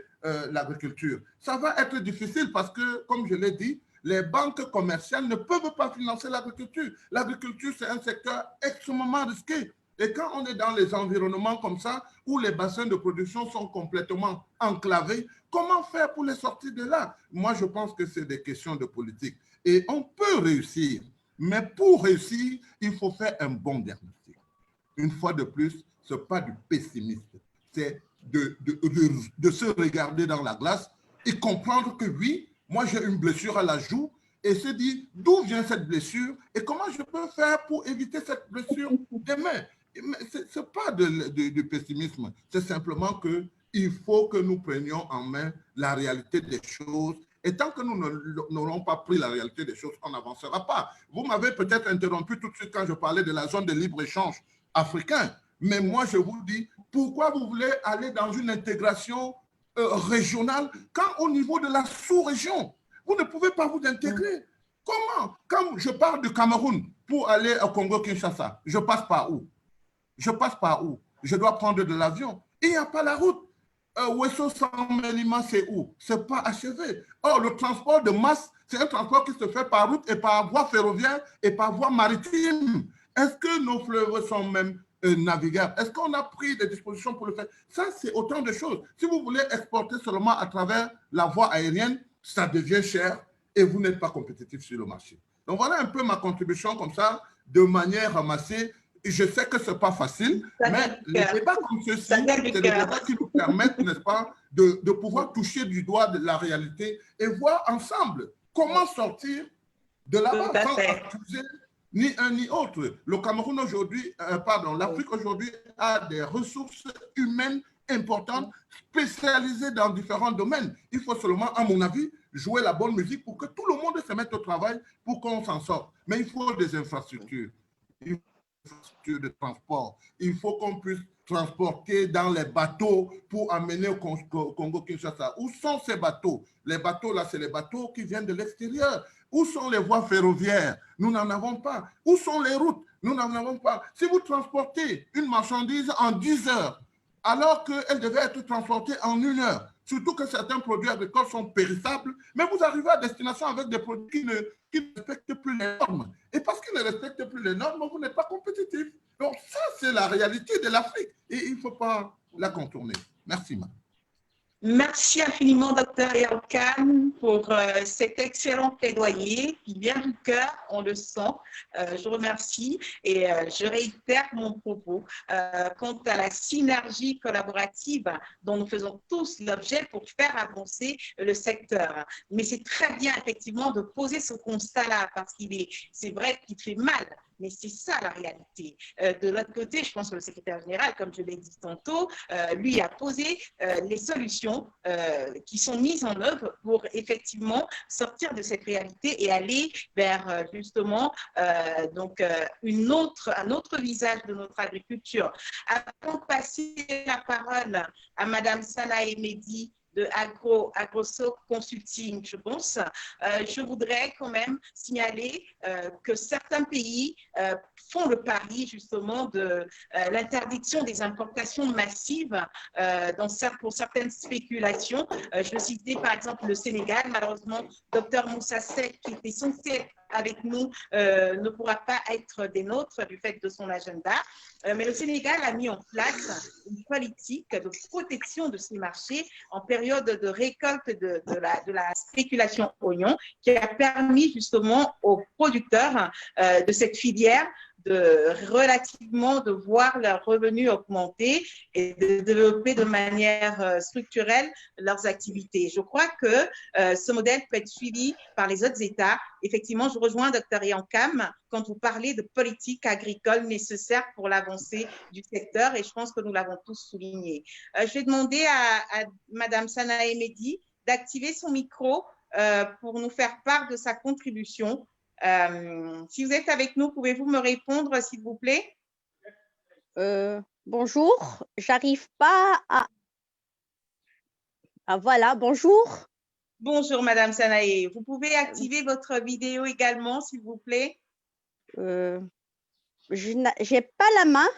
l'agriculture? Ça va être difficile parce que, comme je l'ai dit, les banques commerciales ne peuvent pas financer l'agriculture. L'agriculture, c'est un secteur extrêmement risqué. Et quand on est dans les environnements comme ça, où les bassins de production sont complètement enclavés, comment faire pour les sortir de là? Moi, je pense que c'est des questions de politique. Et on peut réussir Mais pour réussir, il faut faire un bon diagnostic. Une fois de plus, ce n'est pas du pessimisme, c'est de se regarder dans la glace et comprendre que oui, moi j'ai une blessure à la joue et se dire d'où vient cette blessure et comment je peux faire pour éviter cette blessure demain. Ce n'est pas du pessimisme, c'est simplement qu'il faut que nous prenions en main la réalité des choses. Et tant que nous n'aurons pas pris la réalité des choses, on n'avancera pas. Vous m'avez peut-être interrompu tout de suite quand je parlais de la zone de libre-échange africain. Mais moi, je vous dis, pourquoi vous voulez aller dans une intégration régionale quand au niveau de la sous-région, vous ne pouvez pas vous intégrer? Comment? Quand je pars du Cameroun pour aller au Congo-Kinshasa, je passe par où? Je passe par où? Je dois prendre de l'avion. Il n'y a pas la route. Ouesso Saint-Mélima, c'est où? Ce n'est pas achevé. Or, le transport de masse, c'est un transport qui se fait par route et par voie ferroviaire et par voie maritime. Est-ce que nos fleuves sont même navigables? Est-ce qu'on a pris des dispositions pour le faire? Ça, c'est autant de choses. Si vous voulez exporter seulement à travers la voie aérienne, ça devient cher et vous n'êtes pas compétitif sur le marché. Donc, voilà un peu ma contribution comme ça, de manière ramassée. Je sais que ce n'est pas facile, mais les débats comme ceux-ci, c'est des débats qui nous permettent, n'est-ce pas, de pouvoir toucher du doigt de la réalité et voir ensemble comment sortir de là-bas sans accuser ni un ni autre. Le Cameroun aujourd'hui, l'Afrique aujourd'hui a des ressources humaines importantes, spécialisées dans différents domaines. Il faut seulement, à mon avis, jouer la bonne musique pour que tout le monde se mette au travail pour qu'on s'en sorte. Mais il faut des infrastructures. De transport. Il faut qu'on puisse transporter dans les bateaux pour amener au Congo-Kinshasa. Où sont ces bateaux? Les bateaux, là, c'est les bateaux qui viennent de l'extérieur. Où sont les voies ferroviaires? Nous n'en avons pas. Où sont les routes? Nous n'en avons pas. Si vous transportez une marchandise en 10 heures, alors qu'elle devait être transportée en 1 heure, surtout que certains produits agricoles sont périssables, mais vous arrivez à destination avec des produits qui ne respectent plus les normes. Et parce qu'ils ne respectent plus les normes, vous n'êtes pas compétitif. Donc ça, c'est la réalité de l'Afrique et il ne faut pas la contourner. Merci, madame. Merci infiniment, Dr. Yaokam, pour cet excellent plaidoyer qui vient du cœur, on le sent. Je remercie et je réitère mon propos quant à la synergie collaborative dont nous faisons tous l'objet pour faire avancer le secteur. Mais c'est très bien, effectivement, de poser ce constat-là parce c'est vrai qu'il fait mal. Mais c'est ça la réalité. De l'autre côté, je pense que le secrétaire général, comme je l'ai dit tantôt, lui a posé les solutions qui sont mises en œuvre pour effectivement sortir de cette réalité et aller vers justement un autre visage de notre agriculture. Avant de passer la parole à Madame Sanae Mehdi, de AgroSoc Consulting, je pense, je voudrais quand même signaler que certains pays font le pari justement de l'interdiction des importations massives pour certaines spéculations. Je veux citer par exemple le Sénégal. Malheureusement, Dr Moussa Seck, qui était censé être avec nous, ne pourra pas être des nôtres du fait de son agenda. Mais le Sénégal a mis en place une politique de protection de ces marchés en période de récolte de la spéculation oignon, qui a permis justement aux producteurs de cette filière de voir leurs revenus augmenter et de développer de manière structurelle leurs activités. Je crois que ce modèle peut être suivi par les autres États. Effectivement, je rejoins Dr Yankam quand vous parlez de politique agricole nécessaire pour l'avancée du secteur et je pense que nous l'avons tous souligné. Je vais demander à Madame Sanae Mehdi d'activer son micro pour nous faire part de sa contribution. Si vous êtes avec nous, pouvez-vous me répondre, s'il vous plaît? Bonjour, j'arrive pas à... Ah voilà, bonjour. Bonjour, Madame Sanae. Vous pouvez activer votre vidéo également, s'il vous plaît? J'ai pas la main.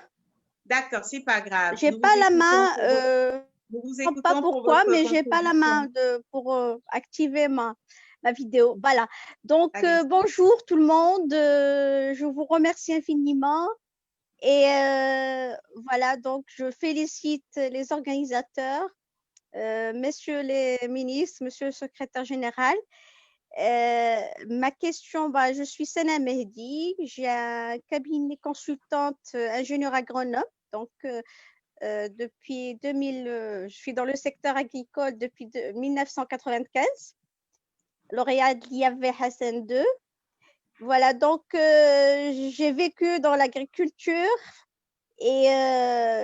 D'accord, c'est pas grave. J'ai pas la main. Je ne sais pas pourquoi, mais j'ai pas la main pour activer ma vidéo. Voilà. Donc, bonjour tout le monde. Je vous remercie infiniment. Et voilà, donc je félicite les organisateurs, messieurs les ministres, monsieur le secrétaire général. Ma question, je suis Sana Mehdi, j'ai un cabinet consultante ingénieur agronome, donc depuis 2000, je suis dans le secteur agricole depuis 1995, lauréat de l'IAV Hassan II. Voilà, donc j'ai vécu dans l'agriculture et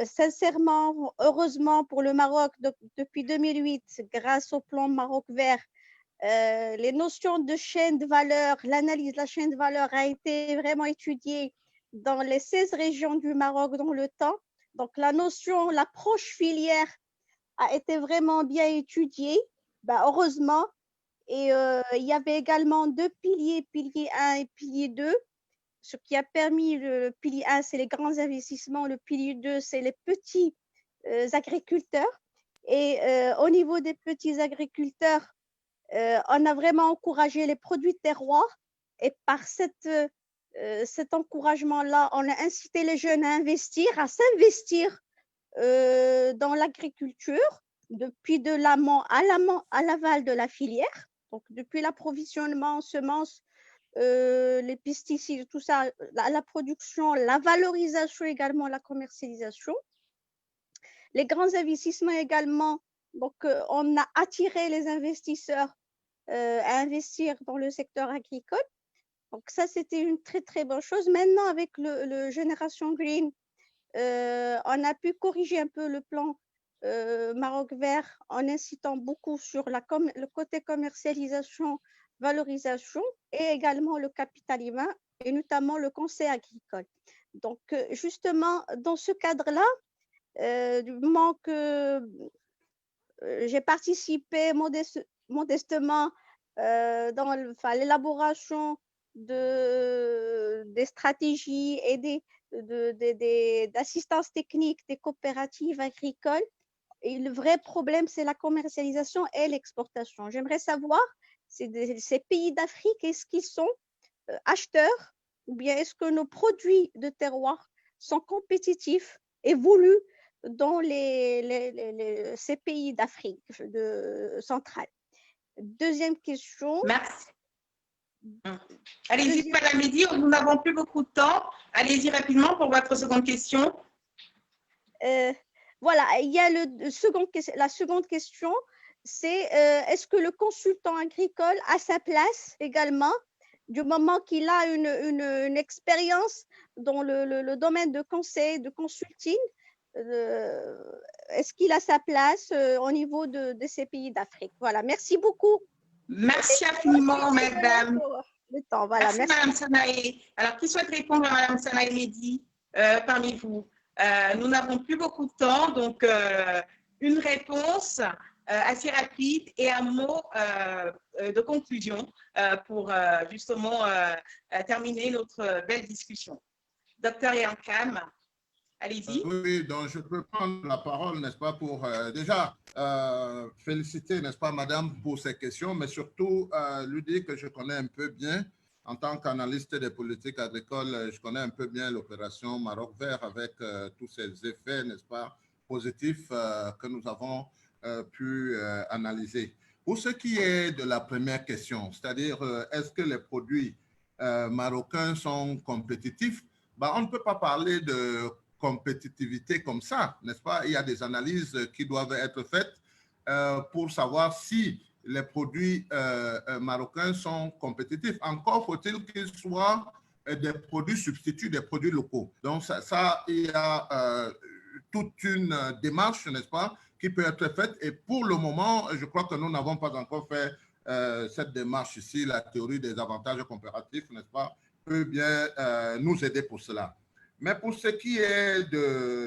sincèrement, heureusement pour le Maroc, depuis 2008, grâce au plan Maroc vert, les notions de chaîne de valeur, l'analyse de la chaîne de valeur a été vraiment étudiée dans les 16 régions du Maroc dans le temps. Donc, la notion, l'approche filière a été vraiment bien étudiée, heureusement. Et il y avait également deux piliers, pilier 1 et pilier 2. Ce qui a permis, le pilier 1, c'est les grands investissements, le pilier 2, c'est les petits agriculteurs. Et au niveau des petits agriculteurs, on a vraiment encouragé les produits de terroir et par cet encouragement-là, on a incité les jeunes à investir, à s'investir dans l'agriculture depuis de l'amont à l'aval de la filière, donc depuis l'approvisionnement en semences, les pesticides, tout ça, la production, la valorisation également, la commercialisation. Les grands investissements également, donc on a attiré les investisseurs à investir dans le secteur agricole. Donc ça, c'était une très, très bonne chose. Maintenant, avec le Génération Green, on a pu corriger un peu le plan Maroc vert en incitant beaucoup sur le côté commercialisation, valorisation et également le capital humain et notamment le conseil agricole. Donc, justement, dans ce cadre-là, du moment que j'ai participé modestement dans l'élaboration des stratégies et d'assistance technique des coopératives agricoles. Et le vrai problème, c'est la commercialisation et l'exportation. J'aimerais savoir, ces pays d'Afrique, est-ce qu'ils sont acheteurs ou bien est-ce que nos produits de terroir sont compétitifs et voulus dans ces pays d'Afrique centrale? Deuxième question. Merci. Allez-y, Madame Mehdi, nous n'avons plus beaucoup de temps. Allez-y rapidement pour votre seconde question. Voilà, il y a la seconde question, c'est est-ce que le consultant agricole a sa place également du moment qu'il a une expérience dans le domaine de conseil, de consulting? Est-ce qu'il a sa place au niveau de ces pays d'Afrique? Voilà, merci beaucoup. Merci infiniment, Madame. Le temps, voilà, merci. Madame Sanaé. Alors, qui souhaite répondre à Madame Sanaé Mehdi parmi vous? Nous n'avons plus beaucoup de temps, donc une réponse assez rapide et un mot de conclusion pour justement terminer notre belle discussion. Docteur Yankam, allez-y. Oui, donc je peux prendre la parole, n'est-ce pas, pour déjà féliciter, n'est-ce pas, Madame, pour ces questions, mais surtout lui dire que je connais un peu bien. En tant qu'analyste des politiques agricoles, je connais un peu bien l'opération Maroc vert avec tous ces effets, n'est-ce pas, positifs que nous avons pu analyser. Pour ce qui est de la première question, c'est-à-dire est-ce que les produits marocains sont compétitifs? On ne peut pas parler de compétitivité comme ça, n'est-ce pas? Il y a des analyses qui doivent être faites pour savoir si les produits marocains sont compétitifs. Encore faut-il qu'ils soient des produits substituts, des produits locaux. Donc, il y a toute une démarche, n'est-ce pas, qui peut être faite. Et pour le moment, je crois que nous n'avons pas encore fait cette démarche ici. La théorie des avantages comparatifs, n'est-ce pas, peut bien nous aider pour cela. Mais pour ce qui est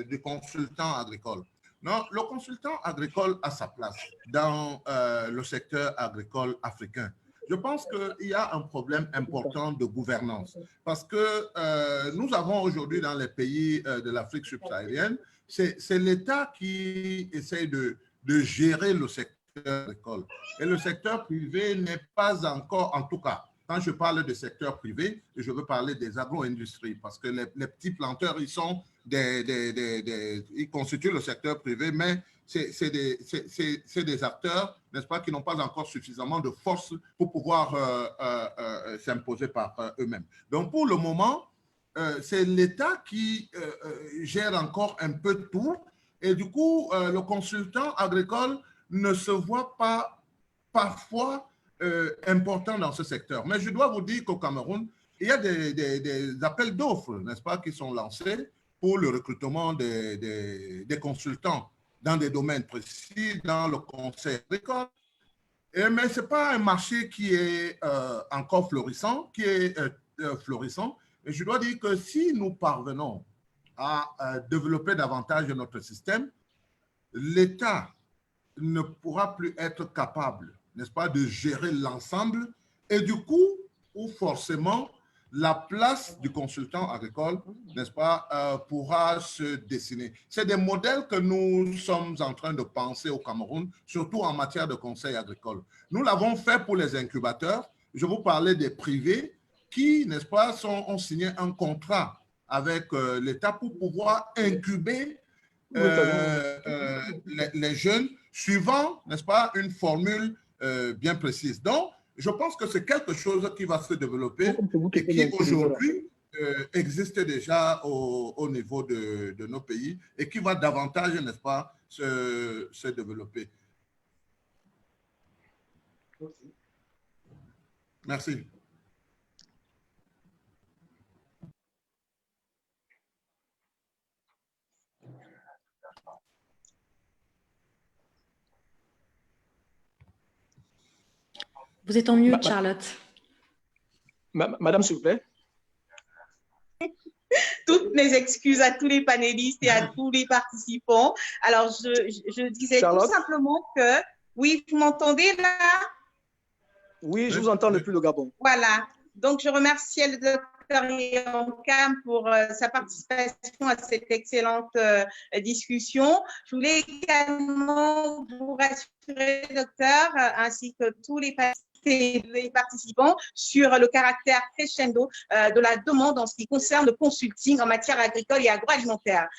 du consultant agricole, non, le consultant agricole a sa place dans le secteur agricole africain. Je pense qu'il y a un problème important de gouvernance parce que nous avons aujourd'hui dans les pays de l'Afrique subsaharienne, c'est l'État qui essaie de gérer le secteur agricole. Et le secteur privé n'est pas encore, en tout cas, quand je parle de secteur privé, je veux parler des agro-industries parce que les petits planteurs, ils constituent le secteur privé, mais c'est des acteurs, n'est-ce pas, qui n'ont pas encore suffisamment de force pour pouvoir s'imposer par eux-mêmes. Donc, pour le moment, c'est l'État qui gère encore un peu tout. Et du coup, le consultant agricole ne se voit pas parfois important dans ce secteur. Mais je dois vous dire qu'au Cameroun, il y a des appels d'offres, n'est-ce pas, qui sont lancés pour le recrutement des consultants dans des domaines précis, dans le conseil agricole. Mais ce n'est pas un marché qui est encore florissant, florissant. Et je dois dire que si nous parvenons à développer davantage notre système, l'État ne pourra plus être capable, n'est-ce pas, de gérer l'ensemble. Et du coup, où forcément, la place du consultant agricole, n'est-ce pas, pourra se dessiner. C'est des modèles que nous sommes en train de penser au Cameroun, surtout en matière de conseil agricole. Nous l'avons fait pour les incubateurs. Je vous parlais des privés qui, n'est-ce pas, ont signé un contrat avec l'État pour pouvoir incuber les jeunes suivant, n'est-ce pas, une formule bien précise. Donc, je pense que c'est quelque chose qui va se développer et qui aujourd'hui existe déjà au niveau de nos pays et qui va davantage, n'est-ce pas, se développer. Merci. Vous êtes en mute, Charlotte. Madame, s'il vous plaît. Toutes mes excuses à tous les panélistes et à tous les participants. Alors, je disais Charlotte, tout simplement que… Oui, vous m'entendez là? Oui, je vous entends depuis le Gabon. Voilà. Donc, je remerciais le docteur Yonkam pour sa participation à cette excellente discussion. Je voulais également vous rassurer, docteur, ainsi que tous les participants sur le caractère crescendo de la demande en ce qui concerne le consulting en matière agricole et agroalimentaire.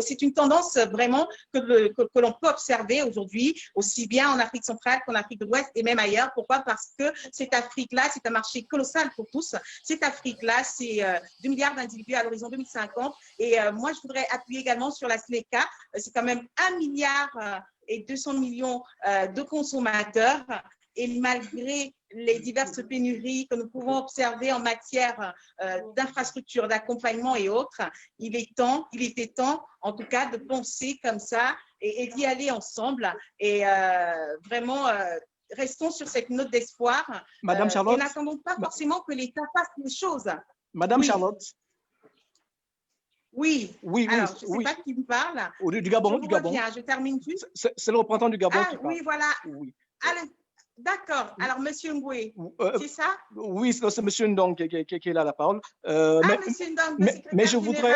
C'est une tendance vraiment que l'on peut observer aujourd'hui, aussi bien en Afrique centrale qu'en Afrique de l'Ouest et même ailleurs. Pourquoi? Parce que cette Afrique-là, c'est un marché colossal pour tous. Cette Afrique-là, c'est 2 milliards d'individus à l'horizon 2050. Et moi, je voudrais appuyer également sur la SLECA. C'est quand même 1 milliard et 200 millions de consommateurs. Et malgré les diverses pénuries que nous pouvons observer en matière d'infrastructures, d'accompagnement et autres, il était temps, en tout cas, de penser comme ça et d'y aller ensemble. Et vraiment, restons sur cette note d'espoir. Madame Charlotte. Et n'attendons pas forcément que l'État fasse les choses. Madame oui. Charlotte. Oui. Alors, je ne sais pas qui me parle. Du Gabon. Du Gabon. Bien, je termine juste. C'est le représentant du Gabon qui parle. Oui, voilà. Oui. Allez. D'accord. Alors, Monsieur Ngoué, c'est ça? Oui, c'est Monsieur Ndong qui est là la parole. Monsieur Ndong, mais je voudrais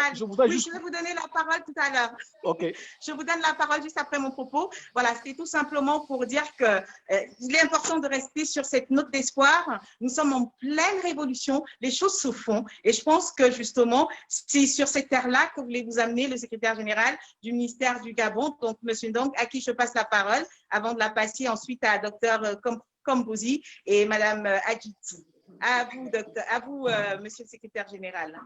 juste… Je vais vous donner la parole tout à l'heure. OK. Je vous donne la parole juste après mon propos. Voilà, c'était tout simplement pour dire qu'il est important de rester sur cette note d'espoir. Nous sommes en pleine révolution. Les choses se font. Et je pense que justement, c'est sur cette terre-là que voulait vous amener le secrétaire général du ministère du Gabon, donc Monsieur Ndong, à qui je passe la parole, avant de la passer ensuite à Dr Kombouzi et Madame Adjiti. À vous, docteur, à vous, Monsieur le secrétaire général.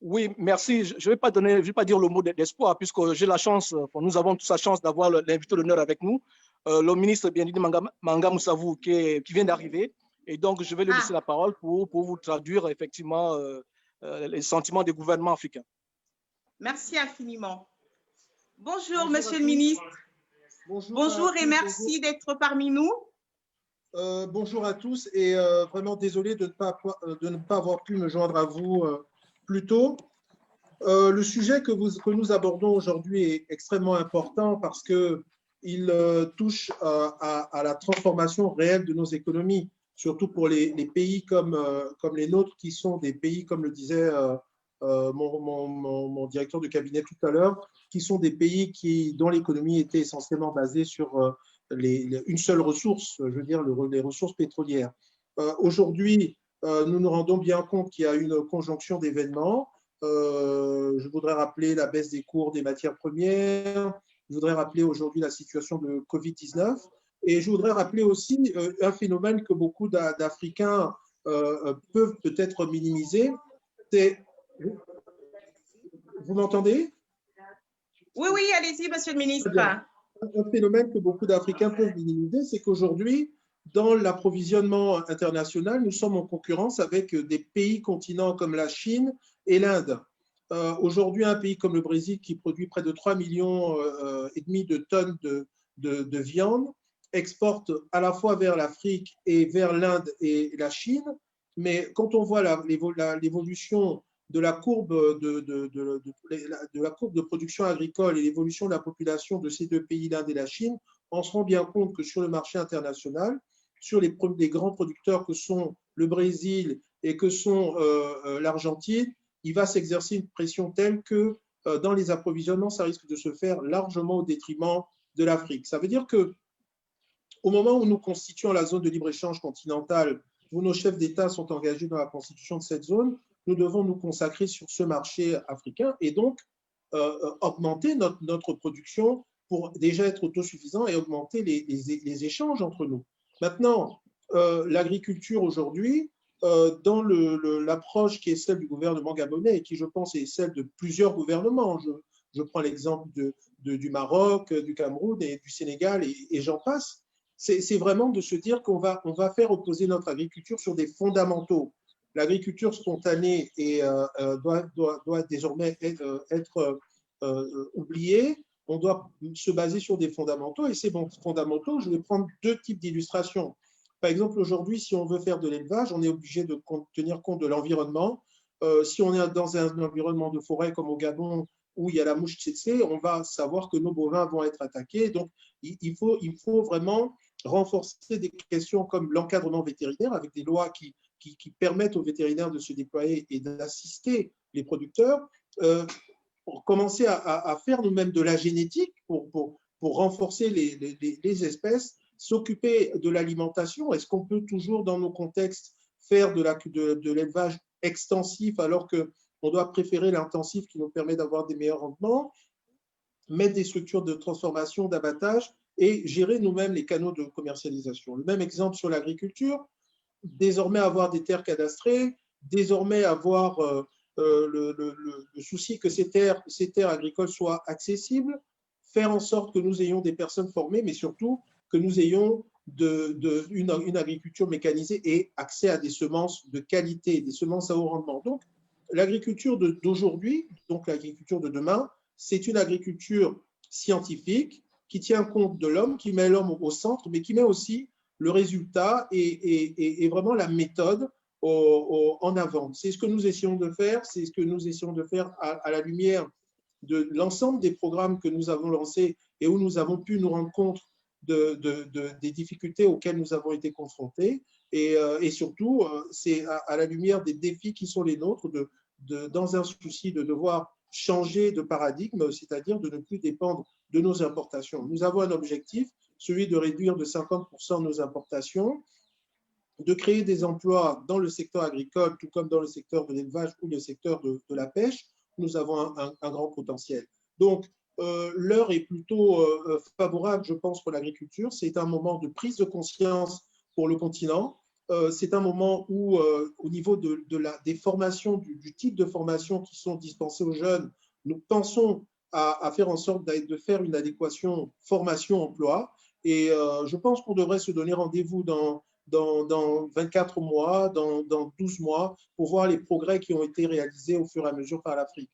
Oui, merci. Je ne vais pas dire le mot d'espoir, puisque j'ai la chance, nous avons tous la chance d'avoir l'invité d'honneur avec nous, le ministre Bienvenu Manga Moussavou qui vient d'arriver. Et donc, je vais lui laisser la parole pour vous traduire effectivement les sentiments du gouvernement africain. Merci infiniment. Bonjour Monsieur le ministre. Bonjour et merci d'être parmi nous. Bonjour à tous et vraiment désolé de ne pas avoir pu me joindre à vous plus tôt. Le sujet que nous abordons aujourd'hui est extrêmement important parce qu'il touche à la transformation réelle de nos économies, surtout pour les pays comme les nôtres qui sont des pays, comme le disait mon directeur de cabinet tout à l'heure, qui sont des pays dont l'économie était essentiellement basée sur une seule ressource, je veux dire les ressources pétrolières. Aujourd'hui, nous nous rendons bien compte qu'il y a une conjonction d'événements. Je voudrais rappeler la baisse des cours des matières premières, Je voudrais rappeler aujourd'hui la situation de Covid-19 et je voudrais rappeler aussi un phénomène que beaucoup d'Africains peuvent peut-être minimiser. Vous m'entendez? Oui, oui, allez-y, monsieur le ministre. Un phénomène que beaucoup d'Africains peuvent minimiser, c'est qu'aujourd'hui, dans l'approvisionnement international, nous sommes en concurrence avec des pays continents comme la Chine et l'Inde. Aujourd'hui, un pays comme le Brésil, qui produit près de 3,5 millions de tonnes de viande, exporte à la fois vers l'Afrique et vers l'Inde et la Chine. Mais quand on voit l'évolution de la courbe de production agricole et l'évolution de la population de ces deux pays, l'Inde et la Chine, on se rend bien compte que sur le marché international, sur les grands producteurs que sont le Brésil et que sont l'Argentine, il va s'exercer une pression telle que dans les approvisionnements, ça risque de se faire largement au détriment de l'Afrique. Ça veut dire que au moment où nous constituons la zone de libre-échange continentale, où nos chefs d'État sont engagés dans la constitution de cette zone, nous devons nous consacrer sur ce marché africain et donc augmenter notre production pour déjà être autosuffisant et augmenter les échanges entre nous. Maintenant, l'agriculture aujourd'hui, dans l'approche qui est celle du gouvernement gabonais et qui, je pense, est celle de plusieurs gouvernements, je prends l'exemple du Maroc, du Cameroun et du Sénégal et j'en passe, c'est vraiment de se dire qu'on va faire reposer notre agriculture sur des fondamentaux. L'agriculture spontanée doit désormais être oubliée. On doit se baser sur des fondamentaux et ces fondamentaux, je vais prendre deux types d'illustrations. Par exemple, aujourd'hui, si on veut faire de l'élevage, on est obligé de tenir compte de l'environnement. Si on est dans un environnement de forêt comme au Gabon, où il y a la mouche tsetse, on va savoir que nos bovins vont être attaqués. Donc, il faut vraiment renforcer des questions comme l'encadrement vétérinaire avec des lois qui permettent aux vétérinaires de se déployer et d'assister les producteurs. Pour commencer à faire nous-mêmes de la génétique pour renforcer les espèces, s'occuper de l'alimentation. Est-ce qu'on peut toujours, dans nos contextes, faire de l'élevage extensif alors qu'on doit préférer l'intensif qui nous permet d'avoir des meilleurs rendements, mettre des structures de transformation, d'abattage et gérer nous-mêmes les canaux de commercialisation. Le même exemple sur l'agriculture, désormais avoir des terres cadastrées, désormais avoir le souci que ces terres agricoles soient accessibles, faire en sorte que nous ayons des personnes formées, mais surtout que nous ayons une agriculture mécanisée et accès à des semences de qualité, des semences à haut rendement. Donc, l'agriculture d'aujourd'hui, donc l'agriculture de demain, c'est une agriculture scientifique qui tient compte de l'homme, qui met l'homme au centre, mais qui met aussi le résultat et vraiment la méthode en avant. C'est ce que nous essayons de faire, c'est ce que nous essayons de faire à la lumière de l'ensemble des programmes que nous avons lancés et où nous avons pu nous rendre compte des difficultés auxquelles nous avons été confrontés et surtout, c'est à la lumière des défis qui sont les nôtres dans un souci de devoir changer de paradigme, c'est-à-dire de ne plus dépendre de nos importations. Nous avons un objectif, celui de réduire de 50% nos importations, de créer des emplois dans le secteur agricole, tout comme dans le secteur de l'élevage ou le secteur de la pêche. Nous avons un grand potentiel. Donc, l'heure est plutôt favorable, je pense, pour l'agriculture. C'est un moment de prise de conscience pour le continent. C'est un moment où, au niveau des formations, du type de formation qui sont dispensées aux jeunes, nous pensons à faire en sorte de faire une adéquation formation-emploi. Et je pense qu'on devrait se donner rendez-vous dans 24 mois, dans 12 mois, pour voir les progrès qui ont été réalisés au fur et à mesure par l'Afrique.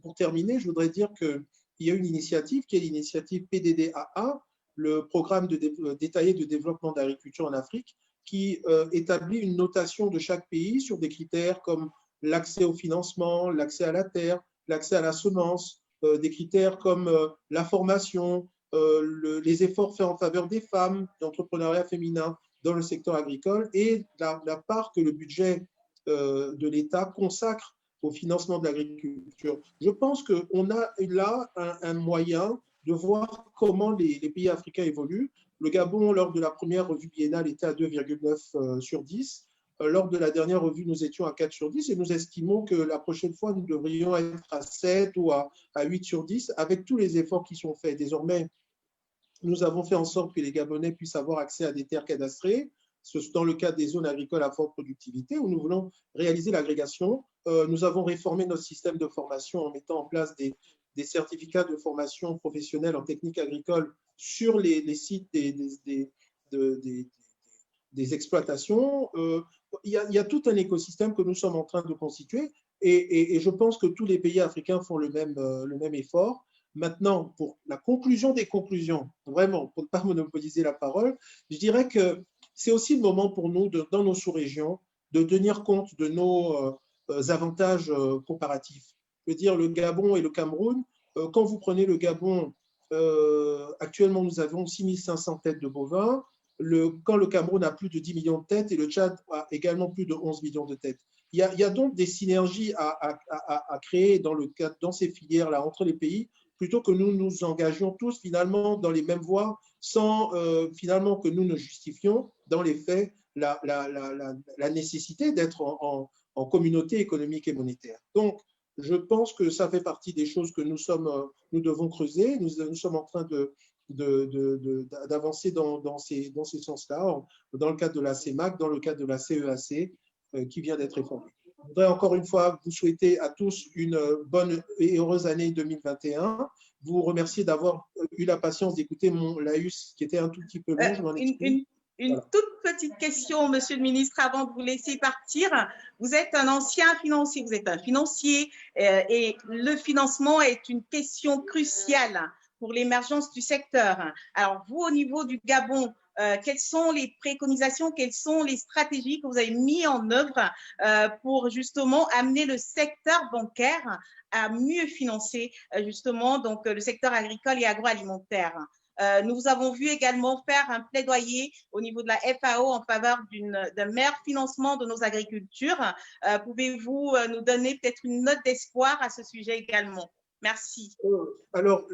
Pour terminer, je voudrais dire qu'il y a une initiative qui est l'initiative PDDAA, le programme détaillé de développement d'agriculture en Afrique, qui établit une notation de chaque pays sur des critères comme l'accès au financement, l'accès à la terre, l'accès à la semence, des critères comme la formation, les efforts faits en faveur des femmes, d'entrepreneuriat féminin dans le secteur agricole et la part que le budget de l'État consacre au financement de l'agriculture. Je pense qu'on a là un moyen de voir comment les pays africains évoluent. Le Gabon, lors de la première revue biennale, était à 2,9 sur 10. Lors de la dernière revue, nous étions à 4 sur 10 et nous estimons que la prochaine fois, nous devrions être à 7 ou à 8 sur 10 avec tous les efforts qui sont faits. Désormais, nous avons fait en sorte que les Gabonais puissent avoir accès à des terres cadastrées, dans le cadre des zones agricoles à forte productivité, où nous voulons réaliser l'agrégation. Nous avons réformé notre système de formation en mettant en place des certificats de formation professionnelle en technique agricole sur les sites des exploitations. Il y a tout un écosystème que nous sommes en train de constituer et je pense que tous les pays africains font le même effort. Maintenant, pour la conclusion des conclusions, vraiment, pour ne pas monopoliser la parole, je dirais que c'est aussi le moment pour nous, dans nos sous-régions, de tenir compte de nos avantages comparatifs. Je veux dire, le Gabon et le Cameroun, quand vous prenez le Gabon, actuellement, nous avons 6500 têtes de bovins. Quand le Cameroun a plus de 10 millions de têtes et le Tchad a également plus de 11 millions de têtes. Il y a donc des synergies à créer dans ces filières-là entre les pays, plutôt que nous nous engagions tous finalement dans les mêmes voies sans finalement que nous ne justifions dans les faits la nécessité d'être en communauté économique et monétaire. Donc, je pense que ça fait partie des choses que nous devons creuser. Nous sommes en train d'avancer dans ces sens-là, dans le cadre de la CEMAC, dans le cadre de la CEAC, qui vient d'être réformée. Je voudrais encore une fois vous souhaiter à tous une bonne et heureuse année 2021. Vous remercier d'avoir eu la patience d'écouter mon laïus qui était un tout petit peu long. Je m'en excuse. Une toute petite question, Monsieur le ministre, avant de vous laisser partir. Vous êtes un ancien financier, vous êtes un financier et le financement est une question cruciale pour l'émergence du secteur. Alors, vous, au niveau du Gabon, quelles sont les préconisations, quelles sont les stratégies que vous avez mises en œuvre pour justement amener le secteur bancaire à mieux financer justement donc, le secteur agricole et agroalimentaire? Nous avons vu également faire un plaidoyer au niveau de la FAO en faveur d'un meilleur financement de nos agricultures. Pouvez-vous nous donner peut-être une note d'espoir à ce sujet également? Merci. Alors,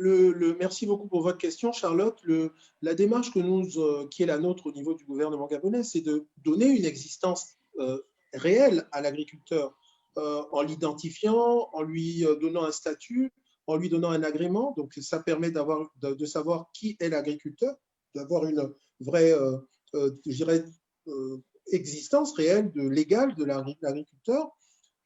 merci beaucoup pour votre question, Charlotte. La démarche qui est la nôtre au niveau du gouvernement gabonais, c'est de donner une existence réelle à l'agriculteur en l'identifiant, en lui donnant un statut, en lui donnant un agrément. Donc, ça permet de savoir qui est l'agriculteur, d'avoir une vraie, je dirais, existence réelle, légale de l'agriculteur.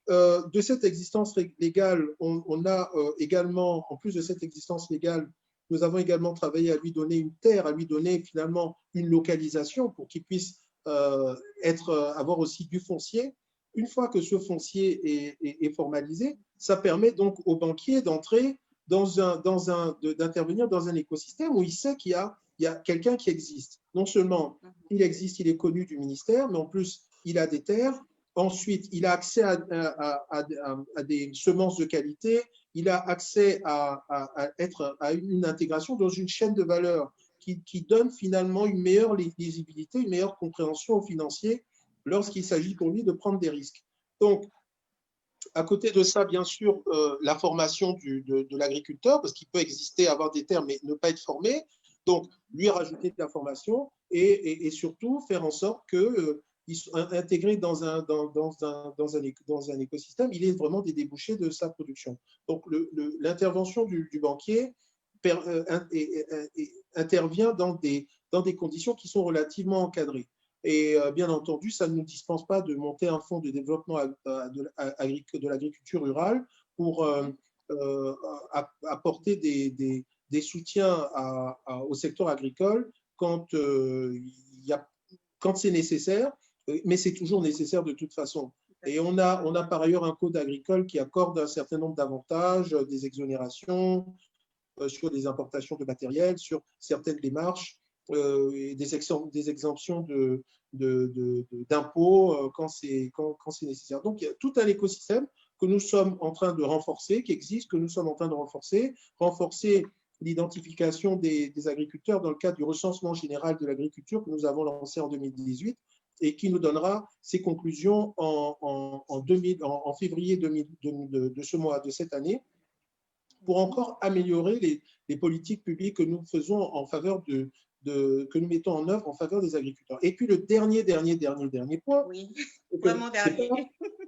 De cette existence légale, on a également, en plus de cette existence légale, nous avons également travaillé à lui donner une terre, à lui donner finalement une localisation pour qu'il puisse avoir aussi du foncier. Une fois que ce foncier est formalisé, ça permet donc aux banquiers d'entrer d'intervenir dans un écosystème où il sait qu'il y a quelqu'un qui existe. Non seulement il existe, il est connu du ministère, mais en plus, il a des terres. Ensuite, il a accès à des semences de qualité, il a accès à une intégration dans une chaîne de valeur qui donne finalement une meilleure lisibilité, une meilleure compréhension aux financiers lorsqu'il s'agit pour lui de prendre des risques. Donc, à côté de ça, bien sûr, la formation de l'agriculteur, parce qu'il peut exister, avoir des terres, mais ne pas être formé. Donc, lui rajouter de la formation et surtout faire en sorte que intégré dans un écosystème, il est vraiment des débouchés de sa production. Donc, l'intervention du banquier intervient dans des conditions qui sont relativement encadrées. Et bien entendu, ça ne nous dispense pas de monter un fonds de développement de l'agriculture rurale pour apporter des soutiens au secteur agricole quand c'est nécessaire, mais c'est toujours nécessaire de toute façon. Et on a par ailleurs un code agricole qui accorde un certain nombre d'avantages, des exonérations sur les importations de matériel, sur certaines démarches, et des exemptions d'impôts quand c'est nécessaire. Donc, il y a tout un écosystème que nous sommes en train de renforcer, qui existe, que nous sommes en train de renforcer l'identification des agriculteurs dans le cadre du recensement général de l'agriculture que nous avons lancé en 2018 et qui nous donnera ses conclusions en février de ce mois, de cette année, pour encore améliorer les politiques publiques que nous faisons en faveur que nous mettons en œuvre en faveur des agriculteurs. Et puis le dernier point, oui, vraiment dernier.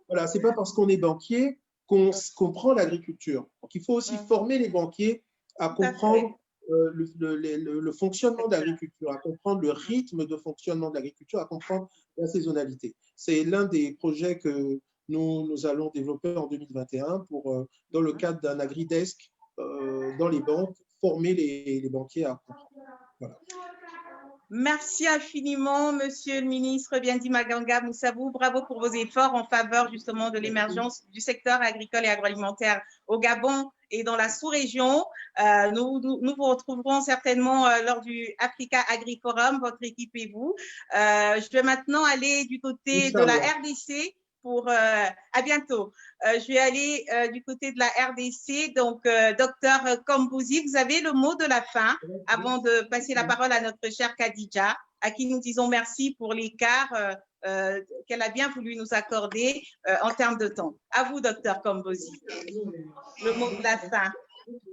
Voilà, c'est pas parce qu'on est banquier qu'on comprend l'agriculture. Donc il faut aussi former les banquiers à comprendre le fonctionnement de l'agriculture, à comprendre le rythme de fonctionnement de l'agriculture, à comprendre la saisonnalité. C'est l'un des projets que nous allons développer en 2021 pour, dans le cadre d'un agri-desk dans les banques, former les banquiers à comprendre. Voilà. Merci infiniment, Monsieur le ministre Biendi Maganga Moussabou. Bravo pour vos efforts en faveur justement de l'émergence du secteur agricole et agroalimentaire au Gabon et dans la sous-région. Nous vous retrouverons certainement lors du Africa Agri Forum, votre équipe et vous. Je vais maintenant aller du côté de la RDC. À bientôt. Je vais aller du côté de la RDC. Donc, docteur Kombouzi, vous avez le mot de la fin avant de passer la parole à notre chère Khadija, à qui nous disons merci pour l'écart qu'elle a bien voulu nous accorder en termes de temps. À vous, docteur Kombouzi. Le mot de la fin.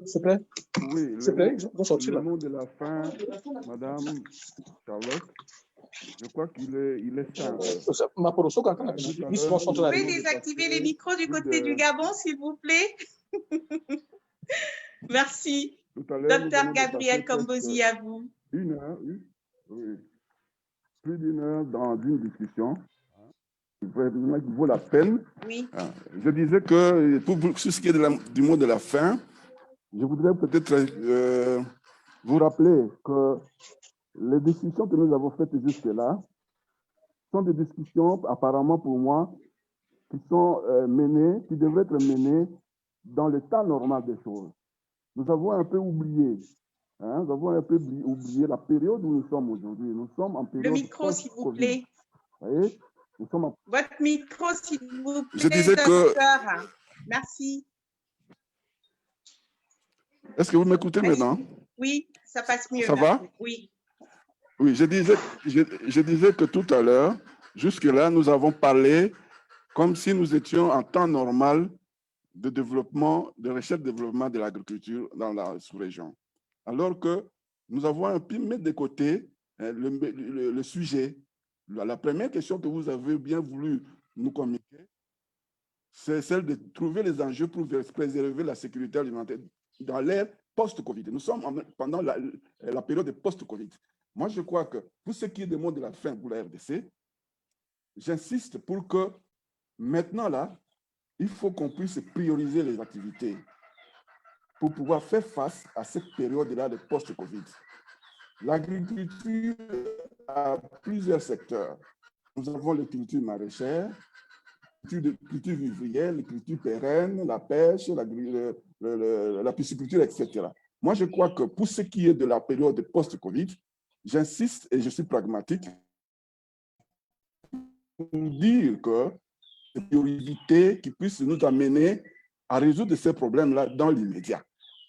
S'il te plaît. Oui, le mot de la fin, Madame Charlotte. Je crois qu'il est simple. Vous pouvez désactiver les micros du côté du Gabon, s'il vous plaît. Merci. Docteur Gabriel Kombouzi, à vous. Une heure, oui. Plus d'une heure dans une discussion. Il vaut la peine. Oui. Je disais que pour ce qui est du mot de la fin, je voudrais peut-être vous rappeler que les discussions que nous avons faites jusque-là sont des discussions, apparemment pour moi, qui sont qui devraient être menées dans le temps normal des choses. Nous avons un peu oublié, la période où nous sommes aujourd'hui. Nous sommes en période. Le micro, s'il vous plaît. Vous voyez, nous sommes en... Votre micro, s'il vous plaît. Je disais docteur. Merci. Est-ce que vous m'écoutez maintenant? Oui, ça passe mieux. Ça va? Oui. Oui, je disais que tout à l'heure, jusque-là, nous avons parlé comme si nous étions en temps normal de développement, de recherche-développement de l'agriculture dans la sous-région. Alors que nous avons un peu mis de côté le sujet. La première question que vous avez bien voulu nous communiquer, c'est celle de trouver les enjeux pour préserver la sécurité alimentaire dans l'ère post-Covid. Nous sommes pendant la période de post-Covid. Moi, je crois que pour ce qui est des mots de la fin pour la RDC, j'insiste pour que maintenant, là, il faut qu'on puisse prioriser les activités pour pouvoir faire face à cette période-là de post-Covid. L'agriculture a plusieurs secteurs. Nous avons les cultures maraîchères, les cultures vivrières, les cultures pérennes, la pêche, la pisciculture, etc. Moi, je crois que pour ce qui est de la période post-Covid, j'insiste et je suis pragmatique pour dire que c'est une priorité qui puisse nous amener à résoudre ces problèmes-là dans l'immédiat.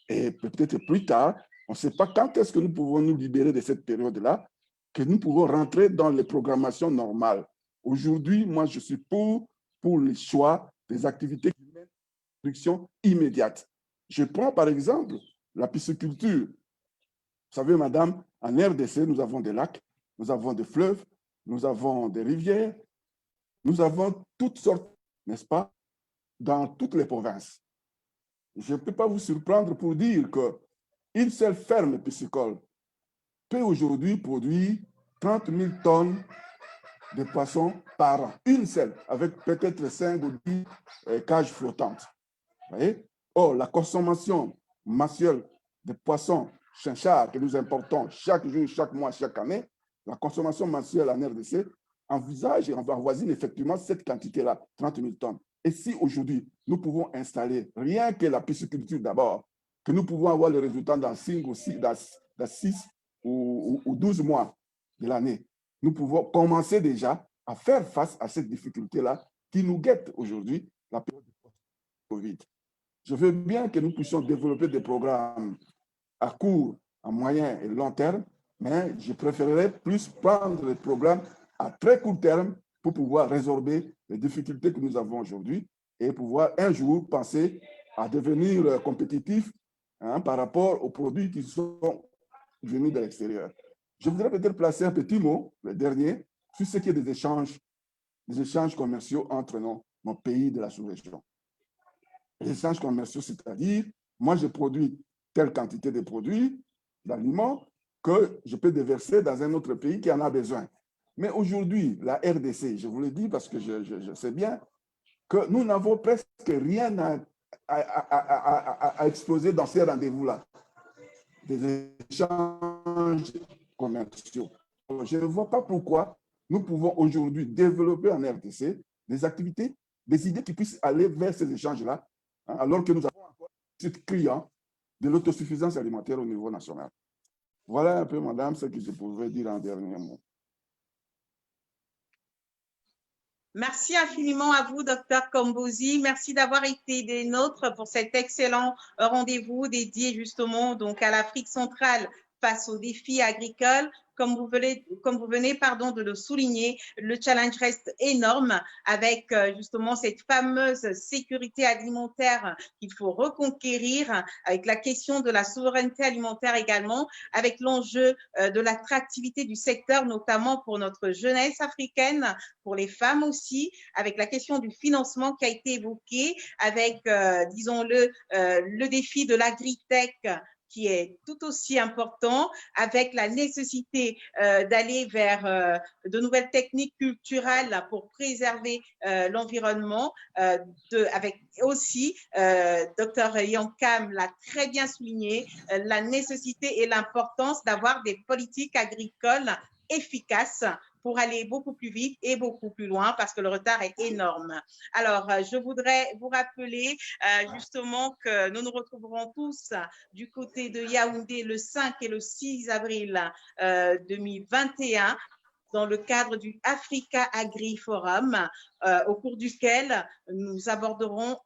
Et peut-être plus tard, on ne sait pas quand est-ce que nous pouvons nous libérer de cette période-là, que nous pouvons rentrer dans les programmations normales. Aujourd'hui, moi, je suis pour le choix des activités qui mènent à une production immédiate. Je prends par exemple la pisciculture. Vous savez, madame, en RDC, nous avons des lacs, nous avons des fleuves, nous avons des rivières, nous avons toutes sortes, n'est-ce pas, dans toutes les provinces. Je ne peux pas vous surprendre pour dire qu'une seule ferme piscicole peut aujourd'hui produire 30 000 tonnes de poissons par an. Une seule, avec peut-être 5 ou 10 cages flottantes. Vous voyez? Or, la consommation mensuelle de poissons chinchards que nous importons chaque jour, chaque mois, chaque année, la consommation mensuelle en RDC envisage et avoisine effectivement cette quantité-là, 30 000 tonnes. Et si aujourd'hui, nous pouvons installer rien que la pisciculture d'abord, que nous pouvons avoir le résultat dans 6 ou 12 mois de l'année, nous pouvons commencer déjà à faire face à cette difficulté-là qui nous guette aujourd'hui, la période de Covid. Je veux bien que nous puissions développer des programmes à court, à moyen et long terme, mais je préférerais plus prendre des programmes à très court terme pour pouvoir résorber les difficultés que nous avons aujourd'hui et pouvoir un jour penser à devenir compétitifs par rapport aux produits qui sont venus de l'extérieur. Je voudrais peut-être placer un petit mot, le dernier, sur ce qui est des échanges commerciaux entre nos pays de la sous-région. Les échanges commerciaux, c'est-à-dire, moi, je produis telle quantité de produits, d'aliments, que je peux déverser dans un autre pays qui en a besoin. Mais aujourd'hui, la RDC, je vous le dis parce que je sais bien que nous n'avons presque rien à exposer dans ces rendez-vous-là. Des échanges commerciaux. Je ne vois pas pourquoi nous pouvons aujourd'hui développer en RDC des activités, des idées qui puissent aller vers ces échanges-là, hein, alors que nous avons encore un client de l'autosuffisance alimentaire au niveau national. Voilà un peu, madame, ce que je pourrais dire en dernier mot. Merci infiniment à vous, Dr Kombozi. Merci d'avoir été des nôtres pour cet excellent rendez-vous dédié justement donc à l'Afrique centrale face aux défis agricoles. Comme vous venez de le souligner, le challenge reste énorme avec justement cette fameuse sécurité alimentaire qu'il faut reconquérir, avec la question de la souveraineté alimentaire également, avec l'enjeu de l'attractivité du secteur, notamment pour notre jeunesse africaine, pour les femmes aussi, avec la question du financement qui a été évoqué, avec, disons-le, le défi de l'agritech, qui est tout aussi important, avec la nécessité d'aller vers de nouvelles techniques culturelles pour préserver l'environnement, avec aussi, Dr Yankam l'a très bien souligné, la nécessité et l'importance d'avoir des politiques agricoles efficaces pour aller beaucoup plus vite et beaucoup plus loin parce que le retard est énorme. Alors, je voudrais vous rappeler justement que nous nous retrouverons tous du côté de Yaoundé le 5 et le 6 avril 2021 dans le cadre du Africa Agri Forum, au cours duquel nous aborderons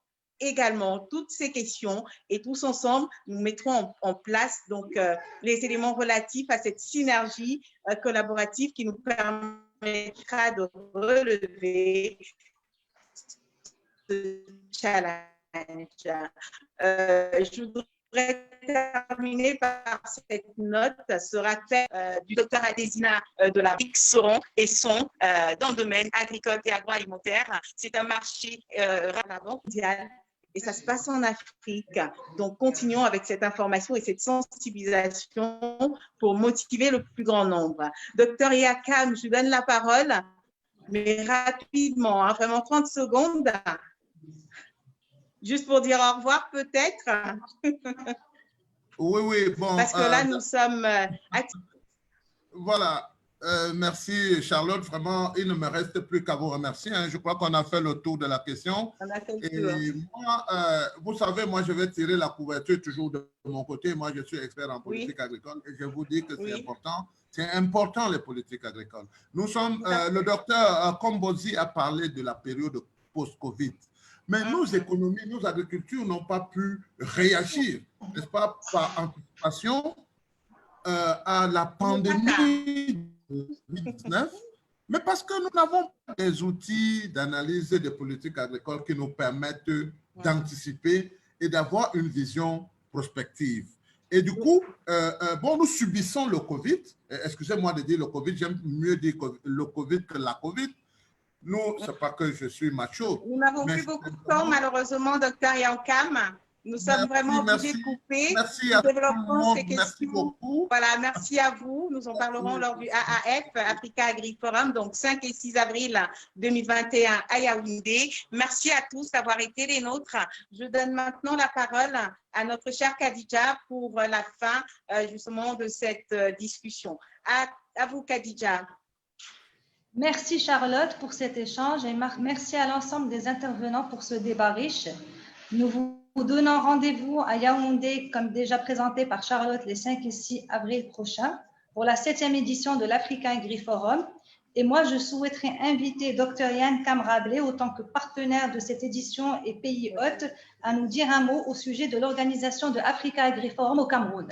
également toutes ces questions et tous ensemble, nous mettrons en place donc les éléments relatifs à cette synergie collaborative qui nous permettra de relever ce challenge. Je voudrais terminer par cette note, ce rappel du docteur Adesina de la Rixoron et son dans le domaine agricole et agroalimentaire. C'est un marché mondial. Et ça se passe en Afrique. Donc, continuons avec cette information et cette sensibilisation pour motiver le plus grand nombre. Docteur Yakam, je vous donne la parole, mais rapidement, hein, vraiment 30 secondes, juste pour dire au revoir peut-être. Oui, bon. Parce que là, nous sommes actifs. Voilà. Merci Charlotte, vraiment, il ne me reste plus qu'à vous remercier. Hein. Je crois qu'on a fait le tour de la question. Et moi, vous savez, moi, je vais tirer la couverture toujours de mon côté. Moi, je suis expert en politique agricole et je vous dis que c'est important. C'est important, les politiques agricoles. Nous sommes, le docteur Kombozi a parlé de la période post-Covid. Mais nos économies, nos agricultures n'ont pas pu réagir, n'est-ce pas, par anticipation à la pandémie de COVID-19, mais parce que nous n'avons pas des outils d'analyse des politiques agricoles qui nous permettent d'anticiper et d'avoir une vision prospective. Et du coup, bon, nous subissons le Covid. Excusez-moi de dire le Covid, j'aime mieux dire le Covid que la Covid. Nous, ce n'est pas que je suis macho. Nous n'avons plus beaucoup de temps, malheureusement, docteur Yankam. Nous sommes vraiment obligés de couper. Merci à tout le monde. Merci beaucoup. Voilà, merci à vous. Nous en parlerons lors du AAF, Africa Agri Forum, donc 5 et 6 avril 2021 à Yaoundé. Merci à tous d'avoir été les nôtres. Je donne maintenant la parole à notre chère Khadija pour la fin justement de cette discussion. À vous, Khadija. Merci Charlotte pour cet échange et merci à l'ensemble des intervenants pour ce débat riche. Nous vous donnons rendez-vous à Yaoundé, comme déjà présenté par Charlotte, les 5 et 6 avril prochains pour la 7e édition de l'Africa Agri Forum. Et moi, je souhaiterais inviter Dr Yankam Rablé, en tant que partenaire de cette édition et pays hôte, à nous dire un mot au sujet de l'organisation de l'Africa Agri Forum au Cameroun.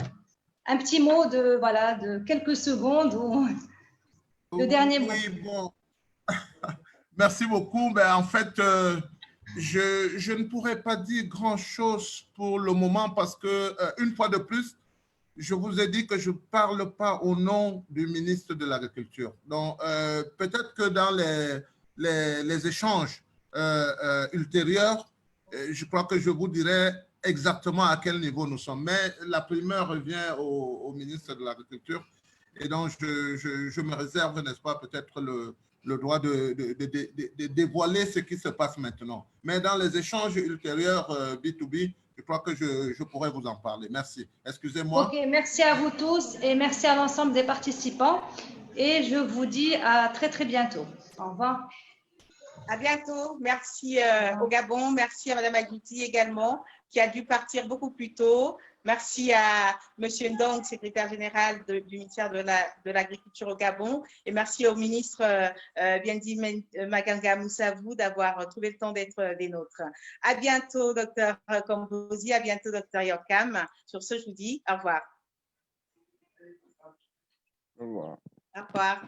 Un petit mot de quelques secondes ou le dernier mot. Oui, bon. Merci beaucoup. Ben, en fait, je ne pourrais pas dire grand-chose pour le moment parce que, une fois de plus, je vous ai dit que je ne parle pas au nom du ministre de l'Agriculture. Donc, peut-être que dans les échanges ultérieurs, je crois que je vous dirai exactement à quel niveau nous sommes. Mais la primeur revient au ministre de l'Agriculture. Et donc, je me réserve, n'est-ce pas, peut-être le droit de dévoiler ce qui se passe maintenant. Mais dans les échanges ultérieurs B2B, je crois que je pourrais vous en parler. Merci. Excusez-moi. OK, merci à vous tous et merci à l'ensemble des participants. Et je vous dis à très, très bientôt. Au revoir. À bientôt. Merci au Gabon. Merci à Mme Adjouti également, qui a dû partir beaucoup plus tôt. Merci à M. Ndong, secrétaire général du ministère de l'Agriculture au Gabon. Et merci au ministre Biendi Maganga Moussavou d'avoir trouvé le temps d'être des nôtres. À bientôt, Dr Kombozi. À bientôt, Dr Yorkam. Sur ce, je vous dis au revoir. Au revoir. Au revoir.